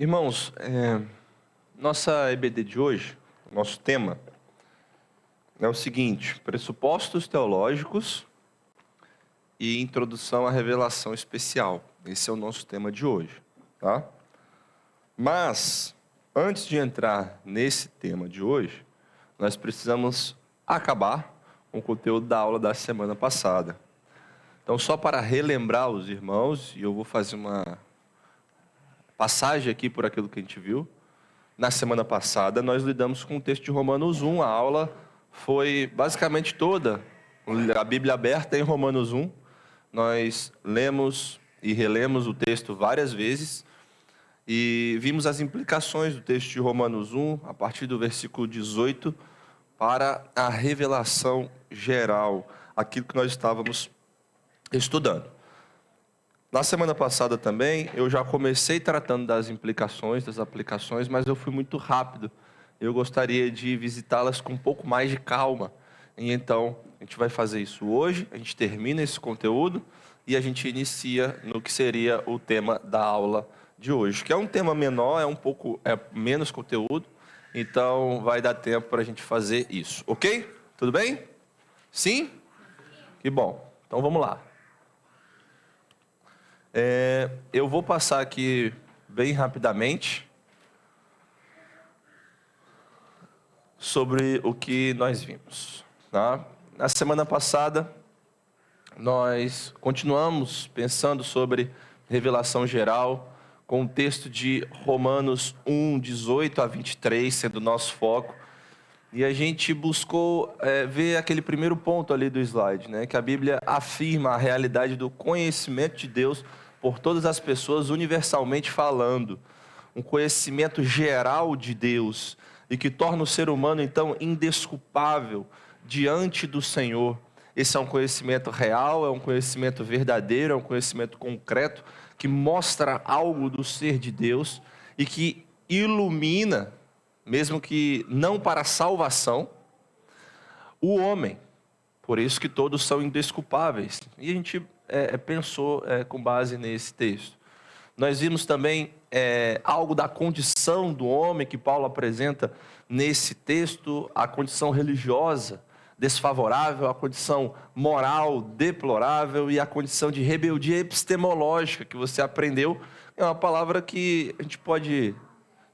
Irmãos, nossa EBD de hoje, nosso tema, é o seguinte: pressupostos teológicos e introdução à revelação especial. Esse é o nosso tema de hoje, tá? Mas, antes de entrar nesse tema de hoje, nós precisamos acabar com o conteúdo da aula da semana passada. Então, só para relembrar os irmãos, e eu vou fazer uma passagem aqui por aquilo que a gente viu. Na semana passada, nós lidamos com o texto de Romanos 1. A aula foi basicamente toda a Bíblia aberta em Romanos 1. Nós lemos e relemos o texto várias vezes e vimos as implicações do texto de Romanos 1, a partir do versículo 18, para a revelação geral, aquilo que nós estávamos estudando. Na semana passada também, eu já comecei tratando das implicações, das aplicações, mas eu fui muito rápido. Eu gostaria de visitá-las com um pouco mais de calma. E então, a gente vai fazer isso hoje, a gente termina esse conteúdo e a gente inicia no que seria o tema da aula de hoje, que é um tema menor, é menos conteúdo, então vai dar tempo para a gente fazer isso, ok? Tudo bem? Sim? Que bom. Então vamos lá. Eu vou passar aqui bem rapidamente sobre o que nós vimos, tá? Na semana passada, nós continuamos pensando sobre revelação geral, com o texto de Romanos 1, 18 a 23, sendo o nosso foco. E a gente buscou ver aquele primeiro ponto ali do slide, né? Que a Bíblia afirma a realidade do conhecimento de Deus por todas as pessoas, universalmente falando. Um conhecimento geral de Deus e que torna o ser humano, então, indesculpável diante do Senhor. Esse é um conhecimento real, é um conhecimento verdadeiro, é um conhecimento concreto que mostra algo do ser de Deus e que ilumina, mesmo que não para a salvação, o homem. Por isso que todos são indesculpáveis. E a gente pensou com base nesse texto. Nós vimos também algo da condição do homem que Paulo apresenta nesse texto, a condição religiosa desfavorável, a condição moral deplorável e a condição de rebeldia epistemológica que você aprendeu. É uma palavra que a gente pode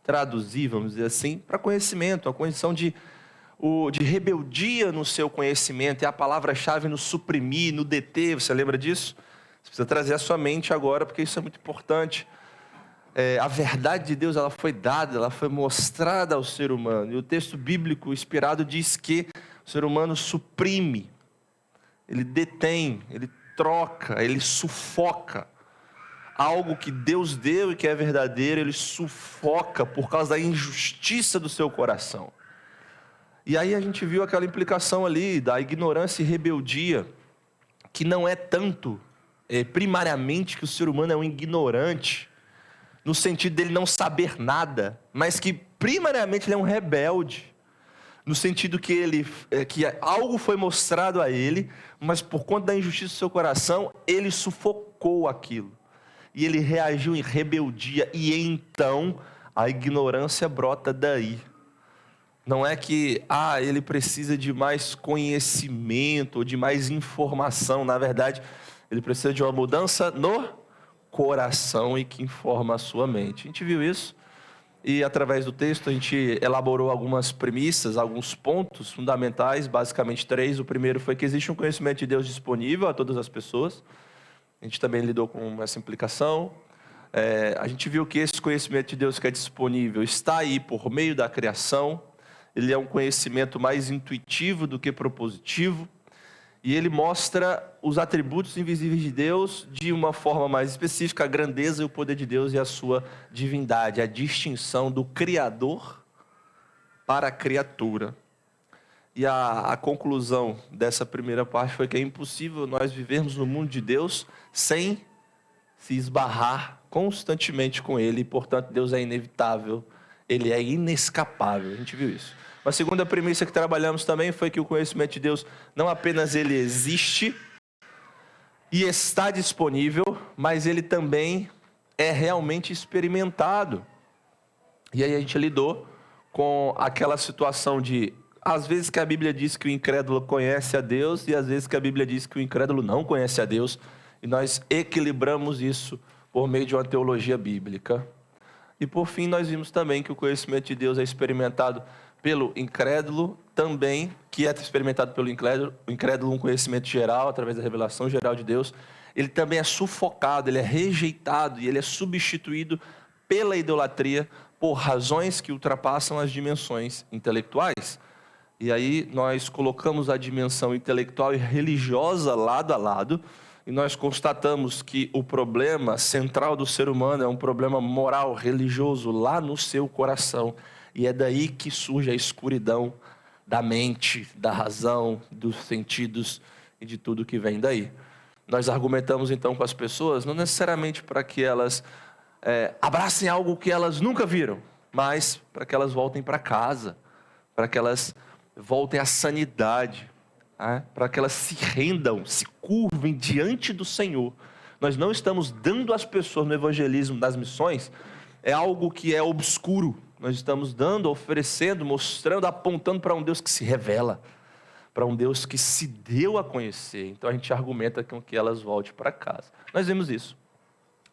traduzir, vamos dizer assim, para conhecimento, a condição de rebeldia no seu conhecimento, é a palavra-chave no suprimir, no deter. Você lembra disso? Você precisa trazer à sua mente agora, porque isso é muito importante. A verdade de Deus, ela foi dada, ela foi mostrada ao ser humano, e o texto bíblico inspirado diz que o ser humano suprime, ele detém, ele troca, ele sufoca algo que Deus deu e que é verdadeiro. Ele sufoca por causa da injustiça do seu coração. E aí a gente viu aquela implicação ali da ignorância e rebeldia, que não é tanto, primariamente, que o ser humano é um ignorante, no sentido dele não saber nada, mas que primariamente ele é um rebelde, no sentido que que algo foi mostrado a ele, mas por conta da injustiça do seu coração, ele sufocou aquilo. E ele reagiu em rebeldia, e então a ignorância brota daí. Não é que ele precisa de mais conhecimento, ou de mais informação. Na verdade, ele precisa de uma mudança no coração e que informa a sua mente. A gente viu isso, e através do texto a gente elaborou algumas premissas, alguns pontos fundamentais, basicamente 3. O primeiro foi que existe um conhecimento de Deus disponível a todas as pessoas. A gente também lidou com essa implicação. A gente viu que esse conhecimento de Deus que é disponível está aí por meio da criação. Ele é um conhecimento mais intuitivo do que propositivo. E ele mostra os atributos invisíveis de Deus de uma forma mais específica, a grandeza e o poder de Deus e a sua divindade, a distinção do Criador para a criatura. E a conclusão dessa primeira parte foi que é impossível nós vivermos no mundo de Deus sem se esbarrar constantemente com Ele, e, portanto, Deus é inevitável, Ele é inescapável. A gente viu isso. Uma segunda premissa que trabalhamos também foi que o conhecimento de Deus não apenas ele existe e está disponível, mas ele também é realmente experimentado. E aí a gente lidou com aquela situação de, às vezes que a Bíblia diz que o incrédulo conhece a Deus e às vezes que a Bíblia diz que o incrédulo não conhece a Deus. E nós equilibramos isso por meio de uma teologia bíblica. E por fim nós vimos também que o conhecimento de Deus é experimentado pelo incrédulo também, que é experimentado pelo incrédulo um conhecimento geral, através da revelação geral de Deus. Ele também é sufocado, ele é rejeitado e ele é substituído pela idolatria por razões que ultrapassam as dimensões intelectuais. E aí nós colocamos a dimensão intelectual e religiosa lado a lado, e nós constatamos que o problema central do ser humano é um problema moral, religioso, lá no seu coração. E é daí que surge a escuridão da mente, da razão, dos sentidos e de tudo que vem daí. Nós argumentamos então com as pessoas, não necessariamente para que elas abracem algo que elas nunca viram, mas para que elas voltem para casa, para que elas voltem à sanidade, para que elas se rendam, se curvem diante do Senhor. Nós não estamos dando às pessoas no evangelismo das missões algo que é obscuro. Nós estamos dando, oferecendo, mostrando, apontando para um Deus que se revela, para um Deus que se deu a conhecer. Então a gente argumenta com que elas voltem para casa. Nós vimos isso.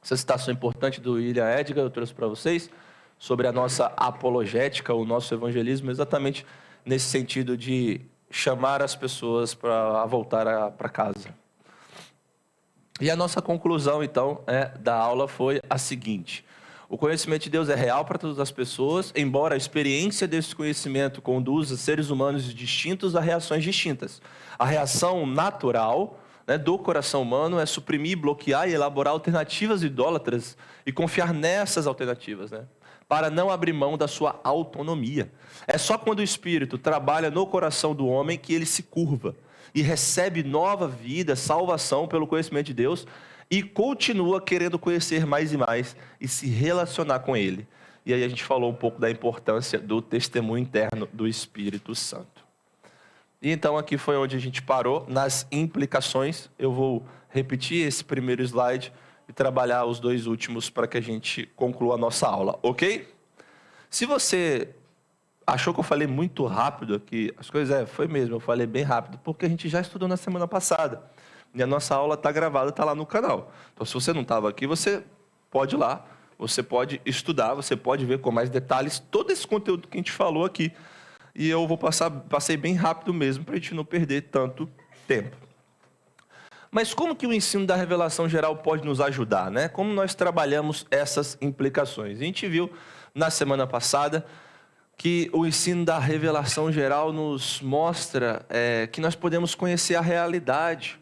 Essa citação importante do William Edgar eu trouxe para vocês sobre a nossa apologética, o nosso evangelismo, exatamente nesse sentido de chamar as pessoas para voltar para casa. E a nossa conclusão, então, da aula foi a seguinte: o conhecimento de Deus é real para todas as pessoas, embora a experiência desse conhecimento conduza seres humanos distintos a reações distintas. A reação natural do coração humano é suprimir, bloquear e elaborar alternativas idólatras e confiar nessas alternativas, para não abrir mão da sua autonomia. É só quando o Espírito trabalha no coração do homem que ele se curva e recebe nova vida, salvação pelo conhecimento de Deus e continua querendo conhecer mais e mais e se relacionar com Ele. E aí a gente falou um pouco da importância do testemunho interno do Espírito Santo. E então aqui foi onde a gente parou, nas implicações. Eu vou repetir esse primeiro slide e trabalhar os dois últimos para que a gente conclua a nossa aula, ok? Se você achou que eu falei muito rápido aqui, as coisas foi mesmo, eu falei bem rápido, porque a gente já estudou na semana passada. E a nossa aula está gravada, está lá no canal. Então, se você não estava aqui, você pode ir lá, você pode estudar, você pode ver com mais detalhes todo esse conteúdo que a gente falou aqui. E eu passei bem rápido mesmo, para a gente não perder tanto tempo. Mas como que o ensino da revelação geral pode nos ajudar, Como nós trabalhamos essas implicações? A gente viu na semana passada que o ensino da revelação geral nos mostra que nós podemos conhecer a realidade.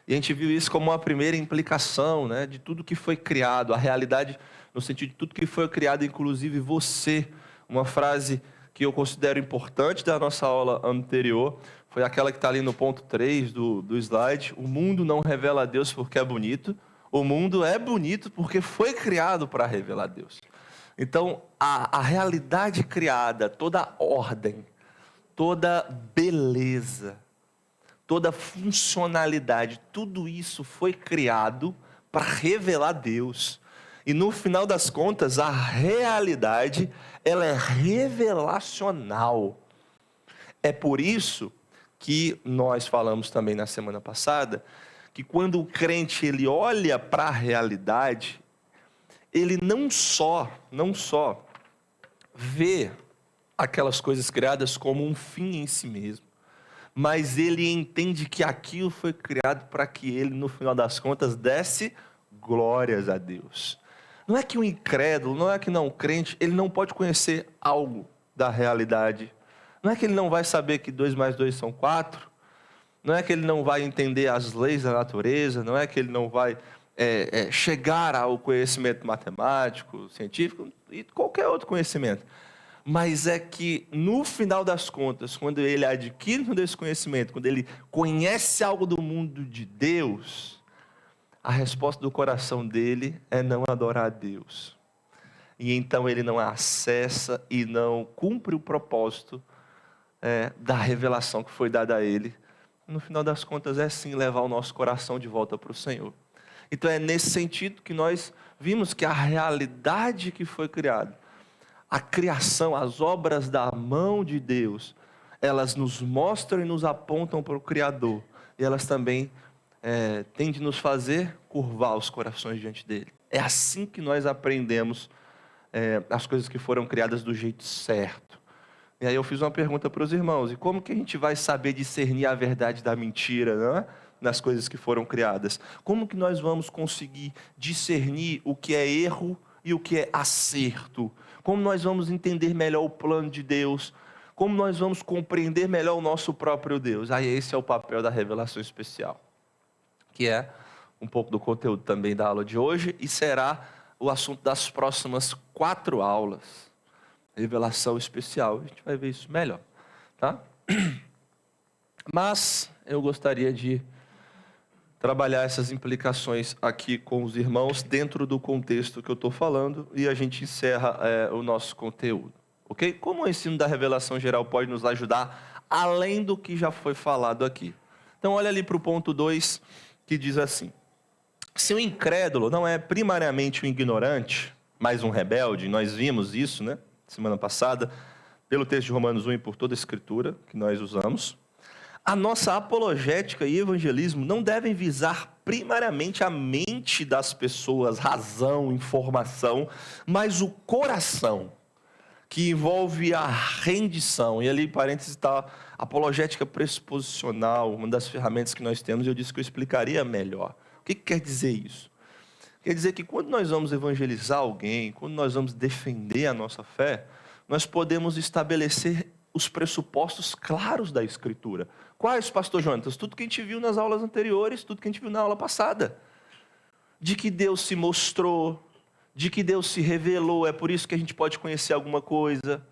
E a gente viu isso como uma primeira implicação, de tudo que foi criado, a realidade no sentido de tudo que foi criado, inclusive você. Uma frase que eu considero importante da nossa aula anterior foi aquela que está ali no ponto 3 do slide. O mundo não revela a Deus porque é bonito, o mundo é bonito porque foi criado para revelar a Deus. Então, a realidade criada, toda a ordem, toda beleza, toda funcionalidade, tudo isso foi criado para revelar Deus. E no final das contas, a realidade, ela é revelacional. É por isso que nós falamos também na semana passada, que quando o crente ele olha para a realidade, ele não só vê aquelas coisas criadas como um fim em si mesmo, mas ele entende que aquilo foi criado para que ele, no final das contas, desse glórias a Deus. Não é que o incrédulo, não é que não crente, ele não pode conhecer algo da realidade. Não é que ele não vai saber que 2 mais 2 são 4. Não é que ele não vai entender as leis da natureza. Não é que ele não vai chegar ao conhecimento matemático, científico e qualquer outro conhecimento. Mas é que, no final das contas, quando ele adquire esse conhecimento, quando ele conhece algo do mundo de Deus, a resposta do coração dele é não adorar a Deus. E então ele não acessa e não cumpre o propósito da revelação que foi dada a ele. No final das contas, é sim levar o nosso coração de volta para o Senhor. Então é nesse sentido que nós vimos que a realidade que foi criada, a criação, as obras da mão de Deus, elas nos mostram e nos apontam para o Criador. E elas também têm de nos fazer curvar os corações diante dele. É assim que nós aprendemos as coisas que foram criadas do jeito certo. E aí eu fiz uma pergunta para os irmãos: e como que a gente vai saber discernir a verdade da mentira, né, nas coisas que foram criadas? Como que nós vamos conseguir discernir o que é erro e o que é acerto? Como nós vamos entender melhor o plano de Deus? Como nós vamos compreender melhor o nosso próprio Deus? Aí esse é o papel da revelação especial, que é um pouco do conteúdo também da aula de hoje e será o assunto das próximas 4 aulas. Revelação especial, a gente vai ver isso melhor, tá? Mas eu gostaria de trabalhar essas implicações aqui com os irmãos dentro do contexto que eu estou falando e a gente encerra o nosso conteúdo, ok? Como o ensino da revelação geral pode nos ajudar além do que já foi falado aqui? Então olha ali para o ponto 2 que diz assim: se o incrédulo não é primariamente um ignorante, mas um rebelde, nós vimos isso, né? Semana passada, pelo texto de Romanos 1 e por toda a escritura que nós usamos, a nossa apologética e evangelismo não devem visar primariamente a mente das pessoas, razão, informação, mas o coração, que envolve a rendição. E ali, em parênteses, está apologética pressuposicional, uma das ferramentas que nós temos, e eu disse que eu explicaria melhor. O que quer dizer isso? Quer dizer que quando nós vamos evangelizar alguém, quando nós vamos defender a nossa fé, nós podemos estabelecer os pressupostos claros da Escritura. Quais, pastor Jonatas? Tudo que a gente viu nas aulas anteriores, tudo que a gente viu na aula passada. De que Deus se mostrou, de que Deus se revelou, é por isso que a gente pode conhecer alguma coisa.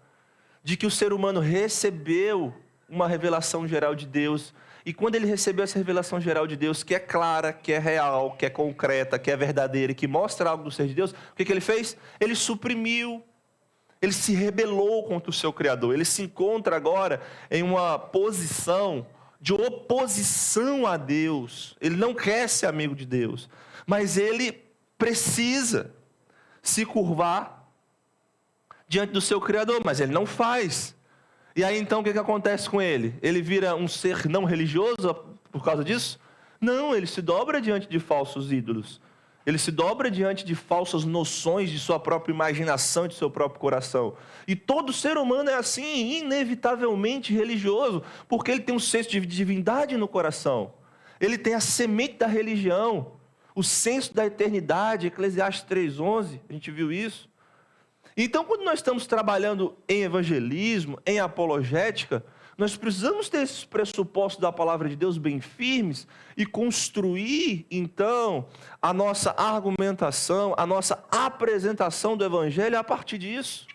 De que o ser humano recebeu uma revelação geral de Deus. E quando ele recebeu essa revelação geral de Deus, que é clara, que é real, que é concreta, que é verdadeira e que mostra algo do ser de Deus, o que ele fez? Ele suprimiu, ele se rebelou contra o seu Criador. Ele se encontra agora em uma posição de oposição a Deus. Ele não quer ser amigo de Deus, mas ele precisa se curvar diante do seu Criador, mas ele não faz. E aí então o que acontece com ele? Ele vira um ser não religioso por causa disso? Não, ele se dobra diante de falsos ídolos. Ele se dobra diante de falsas noções de sua própria imaginação, de seu próprio coração. E todo ser humano é assim, inevitavelmente religioso, porque ele tem um senso de divindade no coração. Ele tem a semente da religião, o senso da eternidade, Eclesiastes 3:11, a gente viu isso. Então, quando nós estamos trabalhando em evangelismo, em apologética, nós precisamos ter esses pressupostos da palavra de Deus bem firmes e construir, então, a nossa argumentação, a nossa apresentação do evangelho a partir disso.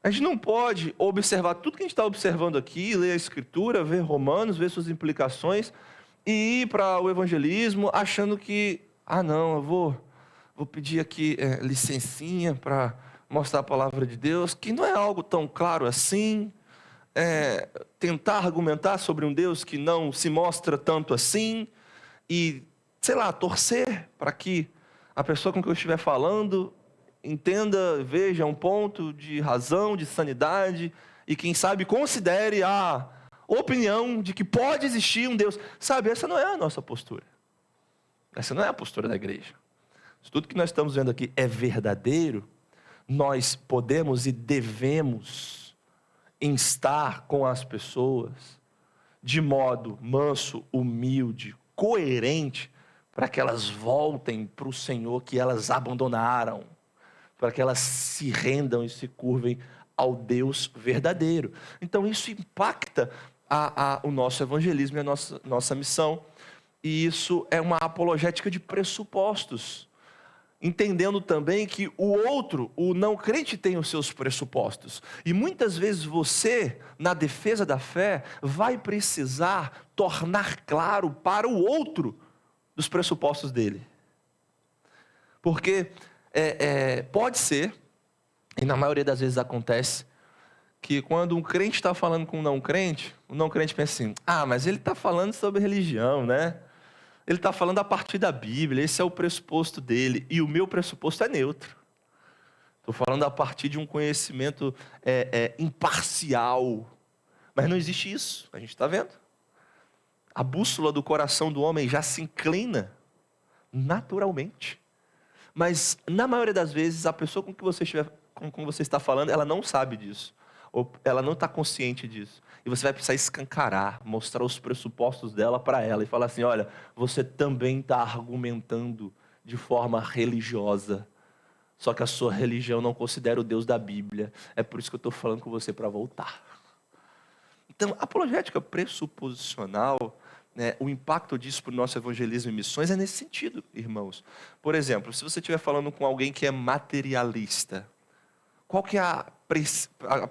A gente não pode observar tudo que a gente está observando aqui, ler a Escritura, ver Romanos, ver suas implicações, e ir para o evangelismo achando que, não, eu vou pedir aqui licencinha para mostrar a palavra de Deus, que não é algo tão claro assim, tentar argumentar sobre um Deus que não se mostra tanto assim, e, torcer para que a pessoa com quem eu estiver falando entenda, veja um ponto de razão, de sanidade, e quem sabe considere a opinião de que pode existir um Deus. Sabe, essa não é a nossa postura. Essa não é a postura da igreja. Se tudo que nós estamos vendo aqui é verdadeiro, nós podemos e devemos estar com as pessoas de modo manso, humilde, coerente, para que elas voltem para o Senhor que elas abandonaram, para que elas se rendam e se curvem ao Deus verdadeiro. Então isso impacta o nosso evangelismo e a nossa missão, e isso é uma apologética de pressupostos, entendendo também que o outro, o não crente, tem os seus pressupostos. E muitas vezes você, na defesa da fé, vai precisar tornar claro para o outro dos pressupostos dele. Porque pode ser, e na maioria das vezes acontece, que quando um crente está falando com um não crente, o não crente pensa assim: mas ele está falando sobre religião, né? Ele está falando a partir da Bíblia, esse é o pressuposto dele, e o meu pressuposto é neutro. Estou falando a partir de um conhecimento imparcial. Mas não existe isso, a gente está vendo. A bússola do coração do homem já se inclina naturalmente. Mas, na maioria das vezes, a pessoa com que você está falando, ela não sabe disso. Ou ela não está consciente disso. E você vai precisar escancarar, mostrar os pressupostos dela para ela. E falar assim, olha, você também está argumentando de forma religiosa. Só que a sua religião não considera o Deus da Bíblia. É por isso que eu estou falando com você para voltar. Então, apologética pressuposicional, né, o impacto disso para o nosso evangelismo e missões é nesse sentido, irmãos. Por exemplo, se você estiver falando com alguém que é materialista, qual que é a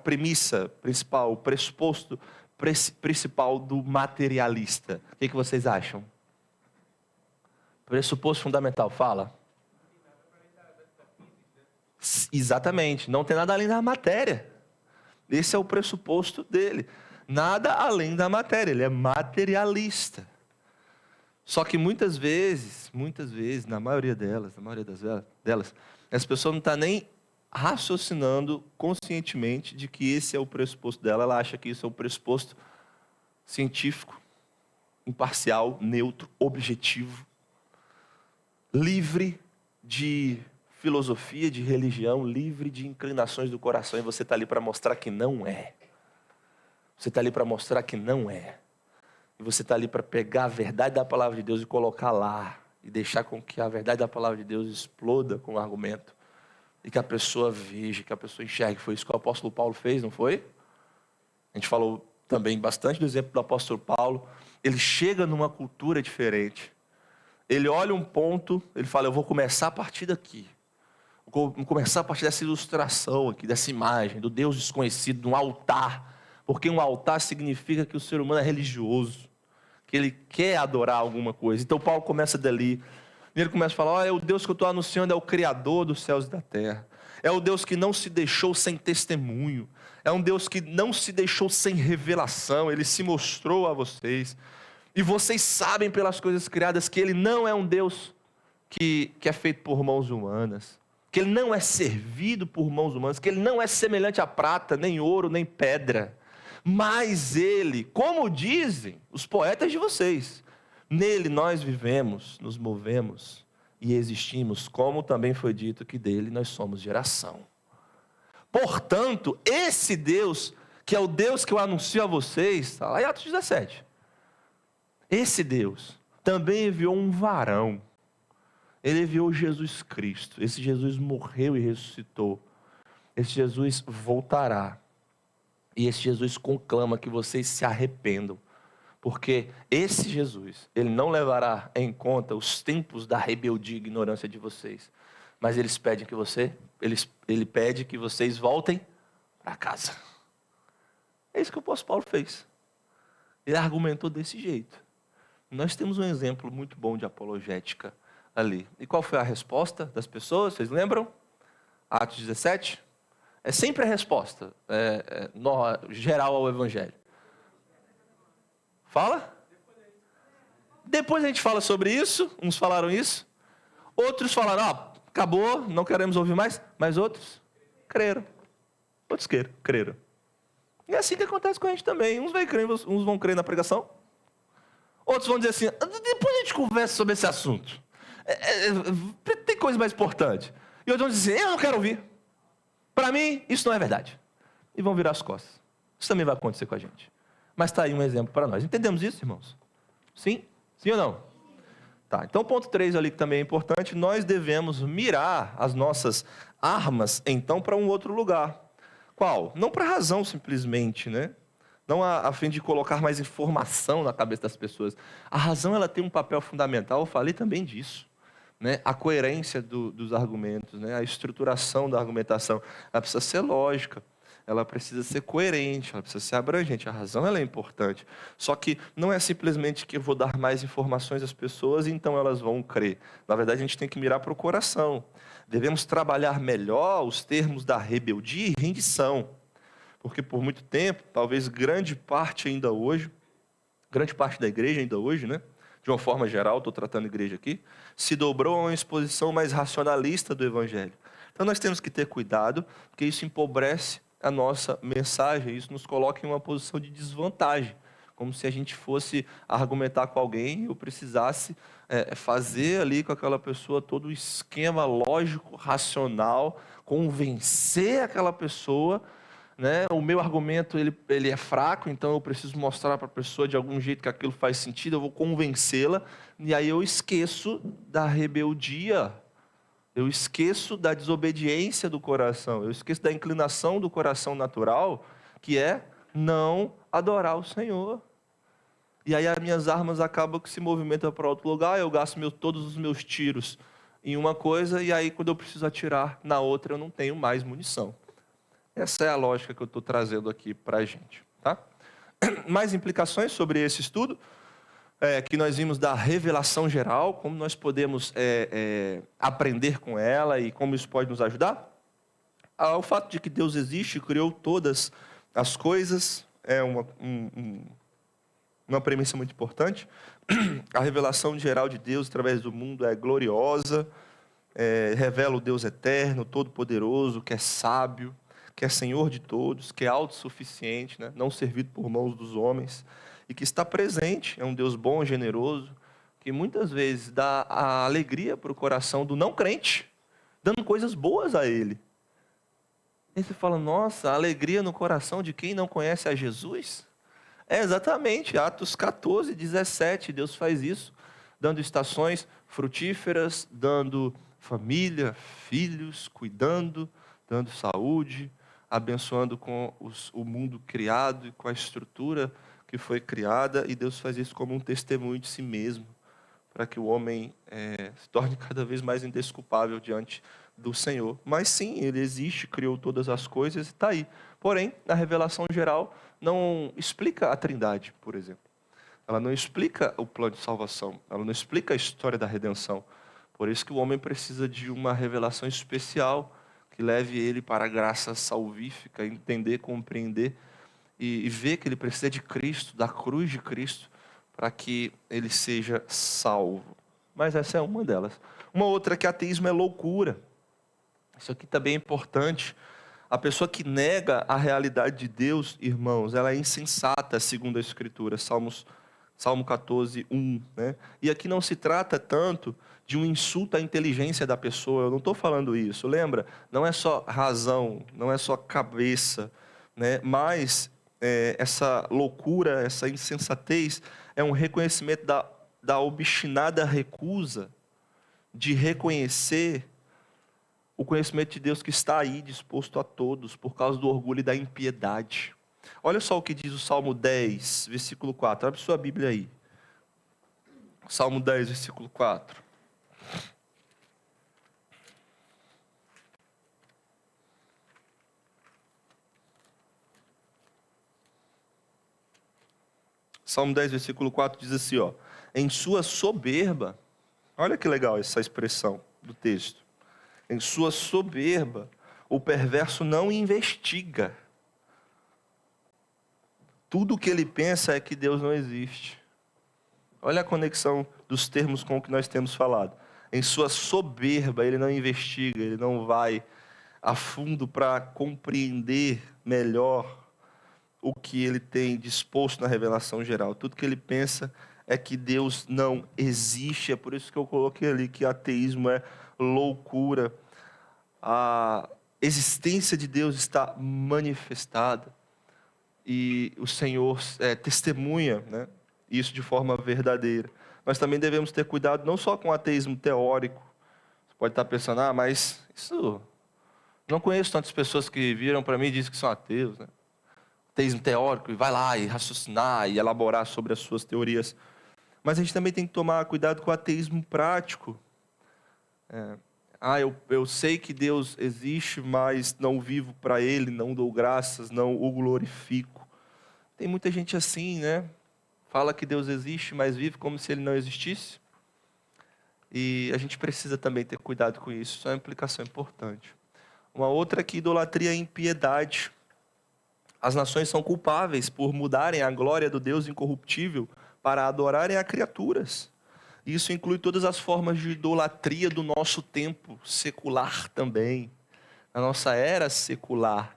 premissa principal, o pressuposto principal do materialista? O que vocês acham? Pressuposto fundamental, fala. Exatamente, não tem nada além da matéria. Esse é o pressuposto dele. Nada além da matéria, ele é materialista. Só que muitas vezes, na maioria delas, as pessoas não estão nem raciocinando conscientemente de que esse é o pressuposto dela. Ela acha que isso é um pressuposto científico, imparcial, neutro, objetivo, livre de filosofia, de religião, livre de inclinações do coração. E você está ali para mostrar que não é. Você está ali para mostrar que não é. E você está ali para pegar a verdade da palavra de Deus e colocar lá. E deixar com que a verdade da palavra de Deus exploda com o argumento. E que a pessoa veja, que a pessoa enxergue. Foi isso que o apóstolo Paulo fez, não foi? A gente falou também bastante do exemplo do apóstolo Paulo. Ele chega numa cultura diferente. Ele olha um ponto, ele fala, eu vou começar a partir daqui. Vou começar a partir dessa ilustração aqui, dessa imagem, do Deus desconhecido, de um altar. Porque um altar significa que o ser humano é religioso, que ele quer adorar alguma coisa. Então Paulo começa dali, e ele começa a falar, olha, o Deus que eu estou anunciando é o Criador dos céus e da terra. É o Deus que não se deixou sem testemunho. É um Deus que não se deixou sem revelação. Ele se mostrou a vocês. E vocês sabem pelas coisas criadas que ele não é um Deus que é feito por mãos humanas. Que ele não é servido por mãos humanas. Que ele não é semelhante a prata, nem ouro, nem pedra. Mas ele, como dizem os poetas de vocês, nele nós vivemos, nos movemos e existimos, como também foi dito que dele nós somos geração. Portanto, esse Deus, que é o Deus que eu anuncio a vocês, está lá em Atos 17. Esse Deus também enviou um varão. Ele enviou Jesus Cristo. Esse Jesus morreu e ressuscitou. Esse Jesus voltará. E esse Jesus conclama que vocês se arrependam. Porque esse Jesus, ele não levará em conta os tempos da rebeldia e ignorância de vocês. Mas ele pede que vocês voltem para casa. É isso que o apóstolo Paulo fez. Ele argumentou desse jeito. Nós temos um exemplo muito bom de apologética ali. E qual foi a resposta das pessoas? Vocês lembram? Atos 17? É sempre a resposta geral ao evangelho. Fala? Depois a gente fala sobre isso. Uns falaram isso. Outros falaram, acabou, não queremos ouvir mais. Mas outros creram. Outros creram. E é assim que acontece com a gente também. Uns vão crer na pregação. Outros vão dizer assim, depois a gente conversa sobre esse assunto. Tem coisa mais importante. E outros vão dizer assim, eu não quero ouvir. Para mim, isso não é verdade. E vão virar as costas. Isso também vai acontecer com a gente. Mas está aí um exemplo para nós. Entendemos isso, irmãos? Sim? Sim ou não? Tá, então ponto 3 ali que também é importante. Nós devemos mirar as nossas armas, então, para um outro lugar. Qual? Não para razão, simplesmente, né? Não a fim de colocar mais informação na cabeça das pessoas. A razão, ela tem um papel fundamental. Eu falei também disso. Né, a coerência dos argumentos, né, a estruturação da argumentação, ela precisa ser lógica, ela precisa ser coerente, ela precisa ser abrangente. A razão ela é importante. Só que não é simplesmente que eu vou dar mais informações às pessoas e então elas vão crer. Na verdade, a gente tem que mirar para o coração. Devemos trabalhar melhor os termos da rebeldia e rendição. Porque por muito tempo, talvez grande parte da igreja ainda hoje, né? De uma forma geral, estou tratando a igreja aqui, se dobrou a uma exposição mais racionalista do evangelho. Então nós temos que ter cuidado, porque isso empobrece a nossa mensagem, isso nos coloca em uma posição de desvantagem, como se a gente fosse argumentar com alguém e eu precisasse fazer ali com aquela pessoa todo o esquema lógico, racional, convencer aquela pessoa, né? O meu argumento ele é fraco, então eu preciso mostrar para a pessoa de algum jeito que aquilo faz sentido, eu vou convencê-la, e aí eu esqueço da rebeldia, eu esqueço da desobediência do coração, eu esqueço da inclinação do coração natural, que é não adorar o Senhor. E aí as minhas armas acabam que se movimentam para outro lugar, eu gasto todos os meus tiros em uma coisa, e aí quando eu preciso atirar na outra, eu não tenho mais munição. Essa é a lógica que eu estou trazendo aqui para a gente. Tá? Mais implicações sobre esse estudo, que nós vimos da revelação geral, como nós podemos aprender com ela e como isso pode nos ajudar. O fato de que Deus existe, criou todas as coisas, é uma premissa muito importante. A revelação geral de Deus através do mundo é gloriosa, revela o Deus eterno, todo-poderoso, que é sábio, que é Senhor de todos, que é autossuficiente, né? Não servido por mãos dos homens, e que está presente, é um Deus bom, generoso, que muitas vezes dá a alegria para o coração do não crente, dando coisas boas a ele. E você fala, nossa, a alegria no coração de quem não conhece a Jesus? Exatamente, Atos 14, 17, Deus faz isso, dando estações frutíferas, dando família, filhos, cuidando, dando saúde, abençoando com o mundo criado e com a estrutura que foi criada, e Deus faz isso como um testemunho de si mesmo, para que o homem se torne cada vez mais indesculpável diante do Senhor. Mas sim, Ele existe, criou todas as coisas e está aí. Porém, na revelação geral, não explica a Trindade, por exemplo. Ela não explica o plano de salvação, ela não explica a história da redenção. Por isso que o homem precisa de uma revelação especial, que leve ele para a graça salvífica, entender, compreender e ver que ele precisa de Cristo, da cruz de Cristo, para que ele seja salvo. Mas essa é uma delas. Uma outra é que ateísmo é loucura. Isso aqui também é importante. A pessoa que nega a realidade de Deus, irmãos, ela é insensata, segundo a Escritura, Salmo 14, 1. Né? E aqui não se trata tanto de um insulto à inteligência da pessoa, eu não estou falando isso, lembra? Não é só razão, não é só cabeça, né? Mas essa loucura, essa insensatez, é um reconhecimento da obstinada recusa de reconhecer o conhecimento de Deus que está aí disposto a todos, por causa do orgulho e da impiedade. Olha só o que diz o Salmo 10, versículo 4. Abre sua Bíblia aí. Salmo 10, versículo 4. Salmo 10, versículo 4 diz assim, ó: em sua soberba, olha que legal essa expressão do texto. Em sua soberba, o perverso não investiga. Tudo o que ele pensa é que Deus não existe. Olha a conexão dos termos com o que nós temos falado. Em sua soberba, ele não investiga, ele não vai a fundo para compreender melhor o que ele tem disposto na revelação geral. Tudo que ele pensa é que Deus não existe. É por isso que eu coloquei ali que ateísmo é loucura. A existência de Deus está manifestada e o Senhor testemunha, né, isso de forma verdadeira. Nós também devemos ter cuidado não só com o ateísmo teórico. Você pode estar pensando, mas isso... Não conheço tantas pessoas que viram para mim e dizem que são ateus, né? Ateísmo teórico, e vai lá e raciocinar e elaborar sobre as suas teorias. Mas a gente também tem que tomar cuidado com o ateísmo prático. Eu sei que Deus existe, mas não vivo para Ele, não dou graças, não o glorifico. Tem muita gente assim, né? Fala que Deus existe, mas vive como se Ele não existisse. E a gente precisa também ter cuidado com isso, isso é uma implicação importante. Uma outra é que idolatria é impiedade. As nações são culpáveis por mudarem a glória do Deus incorruptível para adorarem a criaturas. Isso inclui todas as formas de idolatria do nosso tempo secular também. na nossa era secular.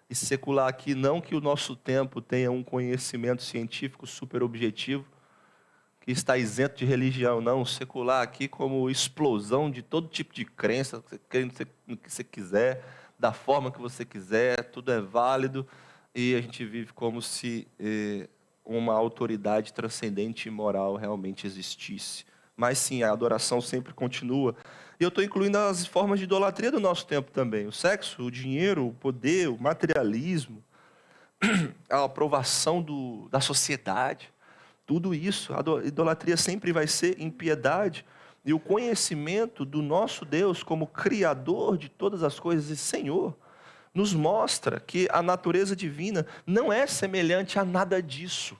E secular aqui não que o nosso tempo tenha um conhecimento científico super objetivo, que está isento de religião, não. Secular aqui como explosão de todo tipo de crença, você crê no que você quiser, da forma que você quiser, tudo é válido, e a gente vive como se uma autoridade transcendente e moral realmente existisse. Mas sim, a adoração sempre continua. E eu estou incluindo as formas de idolatria do nosso tempo também. O sexo, o dinheiro, o poder, o materialismo, a aprovação da sociedade. Tudo isso, a idolatria sempre vai ser impiedade. E o conhecimento do nosso Deus como Criador de todas as coisas e Senhor, nos mostra que a natureza divina não é semelhante a nada disso.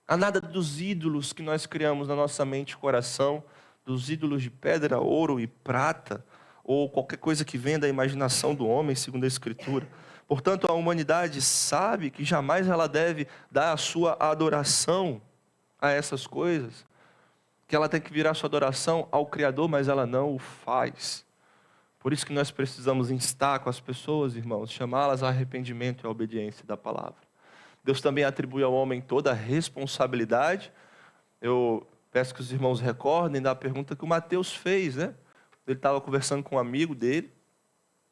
A nada dos ídolos que nós criamos na nossa mente e coração, dos ídolos de pedra, ouro e prata, ou qualquer coisa que venha da imaginação do homem, segundo a Escritura. Portanto, a humanidade sabe que jamais ela deve dar a sua adoração a essas coisas, que ela tem que virar sua adoração ao Criador, mas ela não o faz. Por isso que nós precisamos instar com as pessoas, irmãos, chamá-las ao arrependimento e à obediência da palavra. Deus também atribui ao homem toda a responsabilidade. Eu peço que os irmãos recordem da pergunta que o Mateus fez, né? Ele estava conversando com um amigo dele,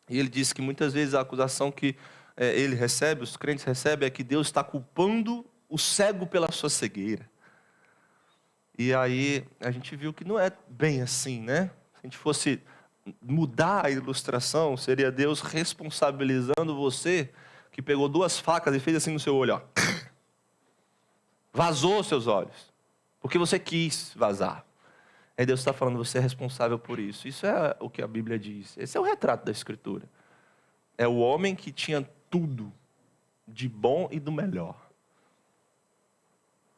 e ele disse que muitas vezes a acusação que ele recebe, os crentes recebem, é que Deus está culpando o cego pela sua cegueira. E aí a gente viu que não é bem assim, né? Se a gente fosse mudar a ilustração, seria Deus responsabilizando você, que pegou 2 facas e fez assim no seu olho, ó. Vazou seus olhos, porque você quis vazar. Aí Deus está falando, você é responsável por isso. Isso é o que a Bíblia diz. Esse é o retrato da Escritura. É o homem que tinha tudo de bom e do melhor.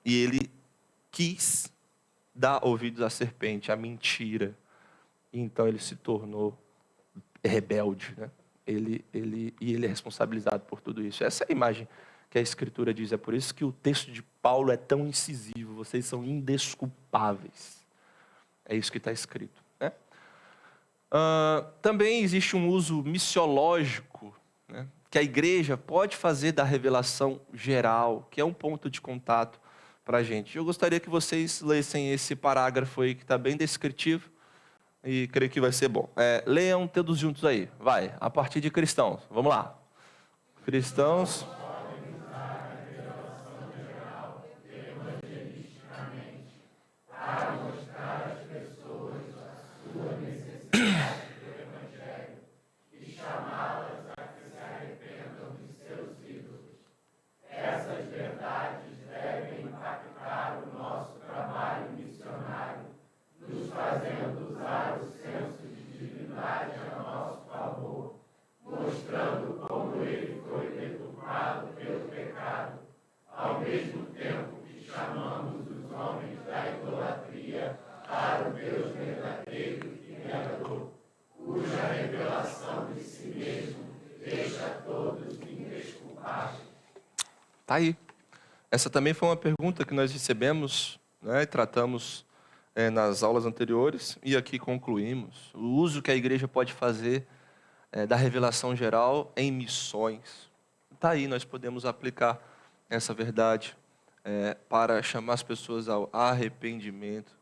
E ele quis dar ouvidos à serpente, à mentira. E então ele se tornou rebelde, né? Ele é responsabilizado por tudo isso. Essa é a imagem que a Escritura diz. É por isso que o texto de Paulo é tão incisivo. Vocês são indesculpáveis. É isso que está escrito, né? Também existe um uso missiológico, né, que a igreja pode fazer da revelação geral, que é um ponto de contato para a gente. Eu gostaria que vocês lessem esse parágrafo aí, que está bem descritivo, e creio que vai ser bom. Leiam todos juntos aí, vai, a partir de cristãos. Vamos lá. Cristãos... Tá aí. Essa também foi uma pergunta que nós recebemos, né, e tratamos nas aulas anteriores, e aqui concluímos. O uso que a igreja pode fazer da revelação geral em missões. Tá aí, nós podemos aplicar essa verdade para chamar as pessoas ao arrependimento,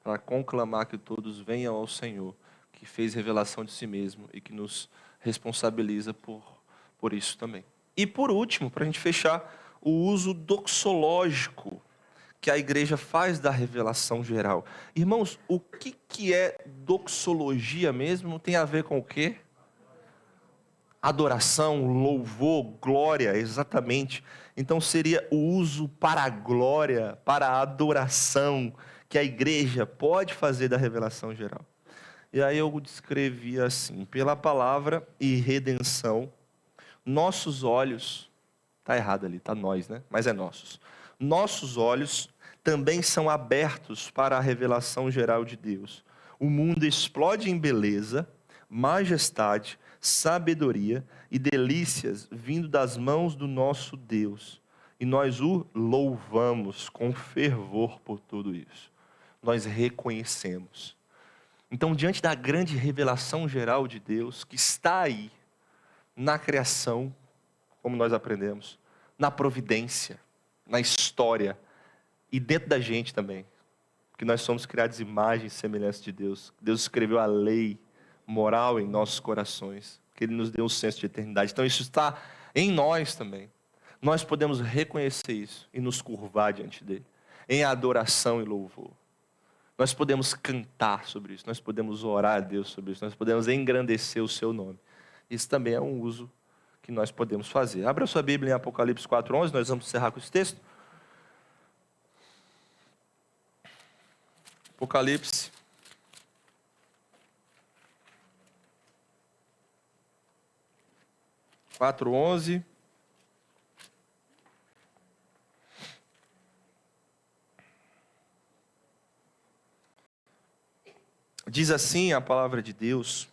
para conclamar que todos venham ao Senhor, que fez revelação de si mesmo e que nos responsabiliza por isso também. E por último, para a gente fechar, o uso doxológico que a igreja faz da revelação geral. Irmãos, o que é doxologia mesmo? Tem a ver com o quê? Adoração, louvor, glória, exatamente. Então seria o uso para a glória, para a adoração, que a igreja pode fazer da revelação geral. E aí eu descrevi assim: pela palavra e redenção, nossos olhos... Está errado ali, está nós, né? Mas é nossos. Nossos olhos também são abertos para a revelação geral de Deus. O mundo explode em beleza, majestade, sabedoria e delícias vindo das mãos do nosso Deus. E nós o louvamos com fervor por tudo isso. Nós reconhecemos. Então, diante da grande revelação geral de Deus, que está aí, na criação, como nós aprendemos, na providência, na história, e dentro da gente também, que nós somos criados imagem e semelhança de Deus. Deus escreveu a lei moral em nossos corações, que Ele nos deu um senso de eternidade. Então, isso está em nós também. Nós podemos reconhecer isso e nos curvar diante dEle, em adoração e louvor. Nós podemos cantar sobre isso, nós podemos orar a Deus sobre isso, nós podemos engrandecer o seu nome. Isso também é um uso que nós podemos fazer. Abra sua Bíblia em Apocalipse 4:11, nós vamos encerrar com esse texto. Apocalipse 4:11. Diz assim a palavra de Deus: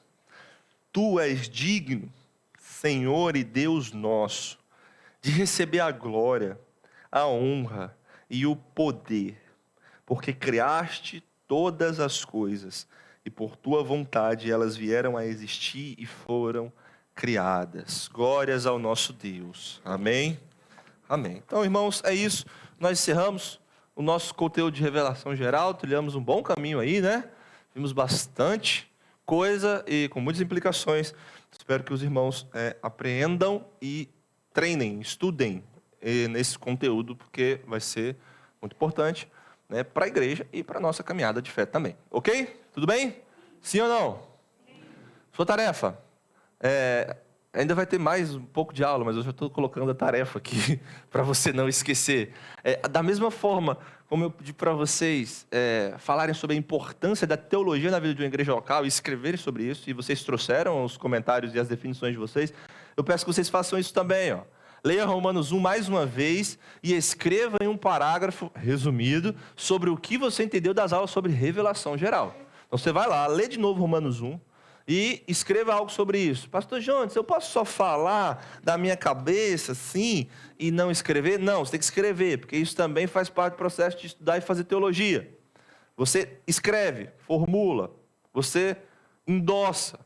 Tu és digno, Senhor e Deus nosso, de receber a glória, a honra e o poder, porque criaste todas as coisas, e por tua vontade elas vieram a existir e foram criadas. Glórias ao nosso Deus. Amém? Amém. Então, irmãos, é isso. Nós encerramos o nosso conteúdo de revelação geral, trilhamos um bom caminho aí, né? Vimos bastante coisa e com muitas implicações. Espero que os irmãos apreendam e treinem, estudem nesse conteúdo, porque vai ser muito importante, né, para a igreja e para a nossa caminhada de fé também. Ok? Tudo bem? Sim ou não? Sua tarefa. Ainda vai ter mais um pouco de aula, mas eu já estou colocando a tarefa aqui para você não esquecer. Da mesma forma como eu pedi para vocês falarem sobre a importância da teologia na vida de uma igreja local e escreverem sobre isso, e vocês trouxeram os comentários e as definições de vocês, eu peço que vocês façam isso também. Leia Romanos 1 mais uma vez e escreva em um parágrafo resumido sobre o que você entendeu das aulas sobre revelação geral. Então você vai lá, lê de novo Romanos 1, e escreva algo sobre isso. Pastor Jones, eu posso só falar da minha cabeça, assim, e não escrever? Não, você tem que escrever, porque isso também faz parte do processo de estudar e fazer teologia. Você escreve, formula, você endossa,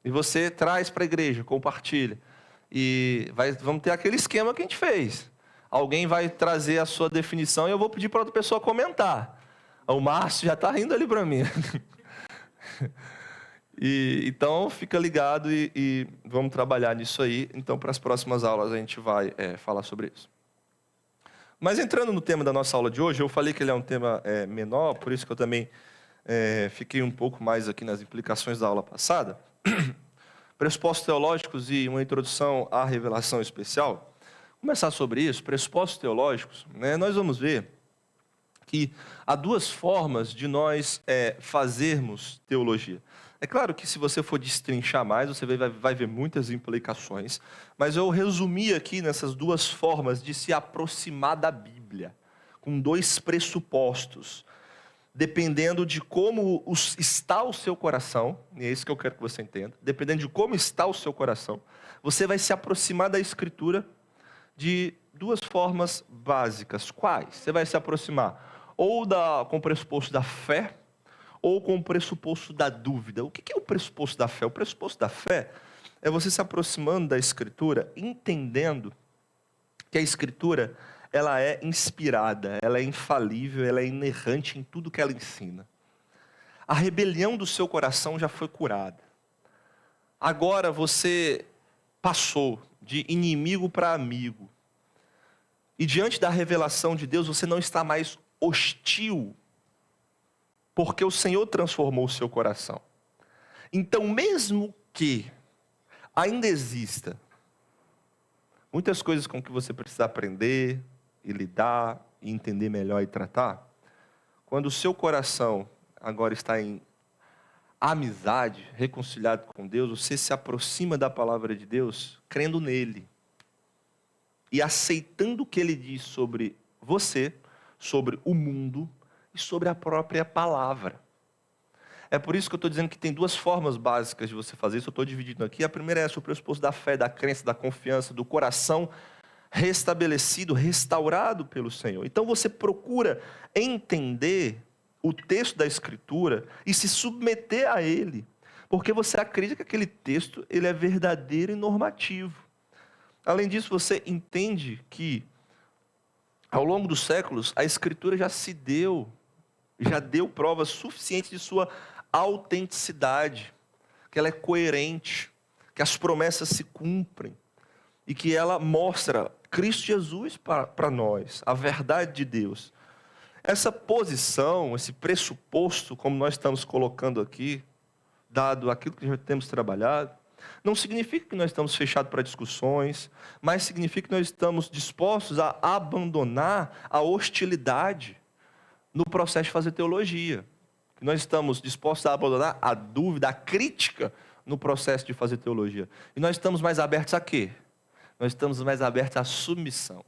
e você traz para a igreja, compartilha. E vamos ter aquele esquema que a gente fez. Alguém vai trazer a sua definição e eu vou pedir para outra pessoa comentar. O Márcio já está rindo ali para mim. Então, fica ligado e vamos trabalhar nisso aí. Então, para as próximas aulas, a gente vai falar sobre isso. Mas entrando no tema da nossa aula de hoje, eu falei que ele é um tema menor, por isso que eu também fiquei um pouco mais aqui nas implicações da aula passada. Pressupostos teológicos e uma introdução à revelação especial. Vou começar sobre isso, pressupostos teológicos. Nós vamos ver que há duas formas de nós fazermos teologia. É claro que se você for destrinchar mais, você vai ver muitas implicações, mas eu resumi aqui nessas duas formas de se aproximar da Bíblia, com dois pressupostos, dependendo de como está o seu coração, e é isso que eu quero que você entenda, dependendo de como está o seu coração, você vai se aproximar da Escritura de duas formas básicas. Quais? Você vai se aproximar ou com o pressuposto da fé, ou com o pressuposto da dúvida. O que é o pressuposto da fé? O pressuposto da fé é você se aproximando da Escritura, entendendo que a Escritura ela é inspirada, ela é infalível, ela é inerrante em tudo que ela ensina. A rebelião do seu coração já foi curada. Agora você passou de inimigo para amigo. E diante da revelação de Deus, você não está mais hostil, porque o Senhor transformou o seu coração. Então, mesmo que ainda exista muitas coisas com que você precisa aprender e lidar, e entender melhor e tratar, quando o seu coração agora está em amizade, reconciliado com Deus, você se aproxima da palavra de Deus, crendo nele, e aceitando o que ele diz sobre você, sobre o mundo, e sobre a própria palavra. É por isso que eu estou dizendo que tem duas formas básicas de você fazer isso. Eu estou dividindo aqui. A primeira é o pressuposto da fé, da crença, da confiança, do coração restabelecido, restaurado pelo Senhor. Então você procura entender o texto da Escritura e se submeter a ele, porque você acredita que aquele texto ele é verdadeiro e normativo. Além disso, você entende que, ao longo dos séculos, a Escritura já deu provas suficientes de sua autenticidade, que ela é coerente, que as promessas se cumprem e que ela mostra Cristo Jesus para nós, a verdade de Deus. Essa posição, esse pressuposto, como nós estamos colocando aqui, dado aquilo que já temos trabalhado, não significa que nós estamos fechados para discussões, mas significa que nós estamos dispostos a abandonar a hostilidade no processo de fazer teologia. Que nós estamos dispostos a abandonar a dúvida, a crítica no processo de fazer teologia. E nós estamos mais abertos a quê? Nós estamos mais abertos à submissão,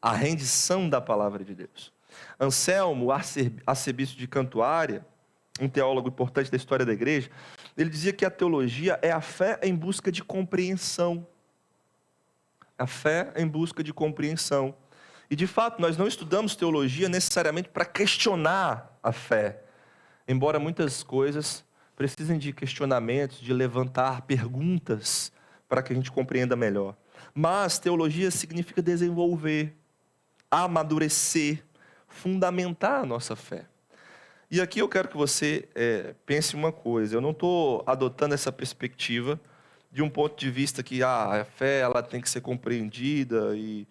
à rendição da palavra de Deus. Anselmo, arcebispo de Cantuária, um teólogo importante da história da igreja, ele dizia que a teologia é a fé em busca de compreensão. A fé em busca de compreensão. E de fato, nós não estudamos teologia necessariamente para questionar a fé. Embora muitas coisas precisem de questionamentos, de levantar perguntas para que a gente compreenda melhor. Mas teologia significa desenvolver, amadurecer, fundamentar a nossa fé. E aqui eu quero que você pense uma coisa. Eu não estou adotando essa perspectiva de um ponto de vista que a fé ela tem que ser compreendida e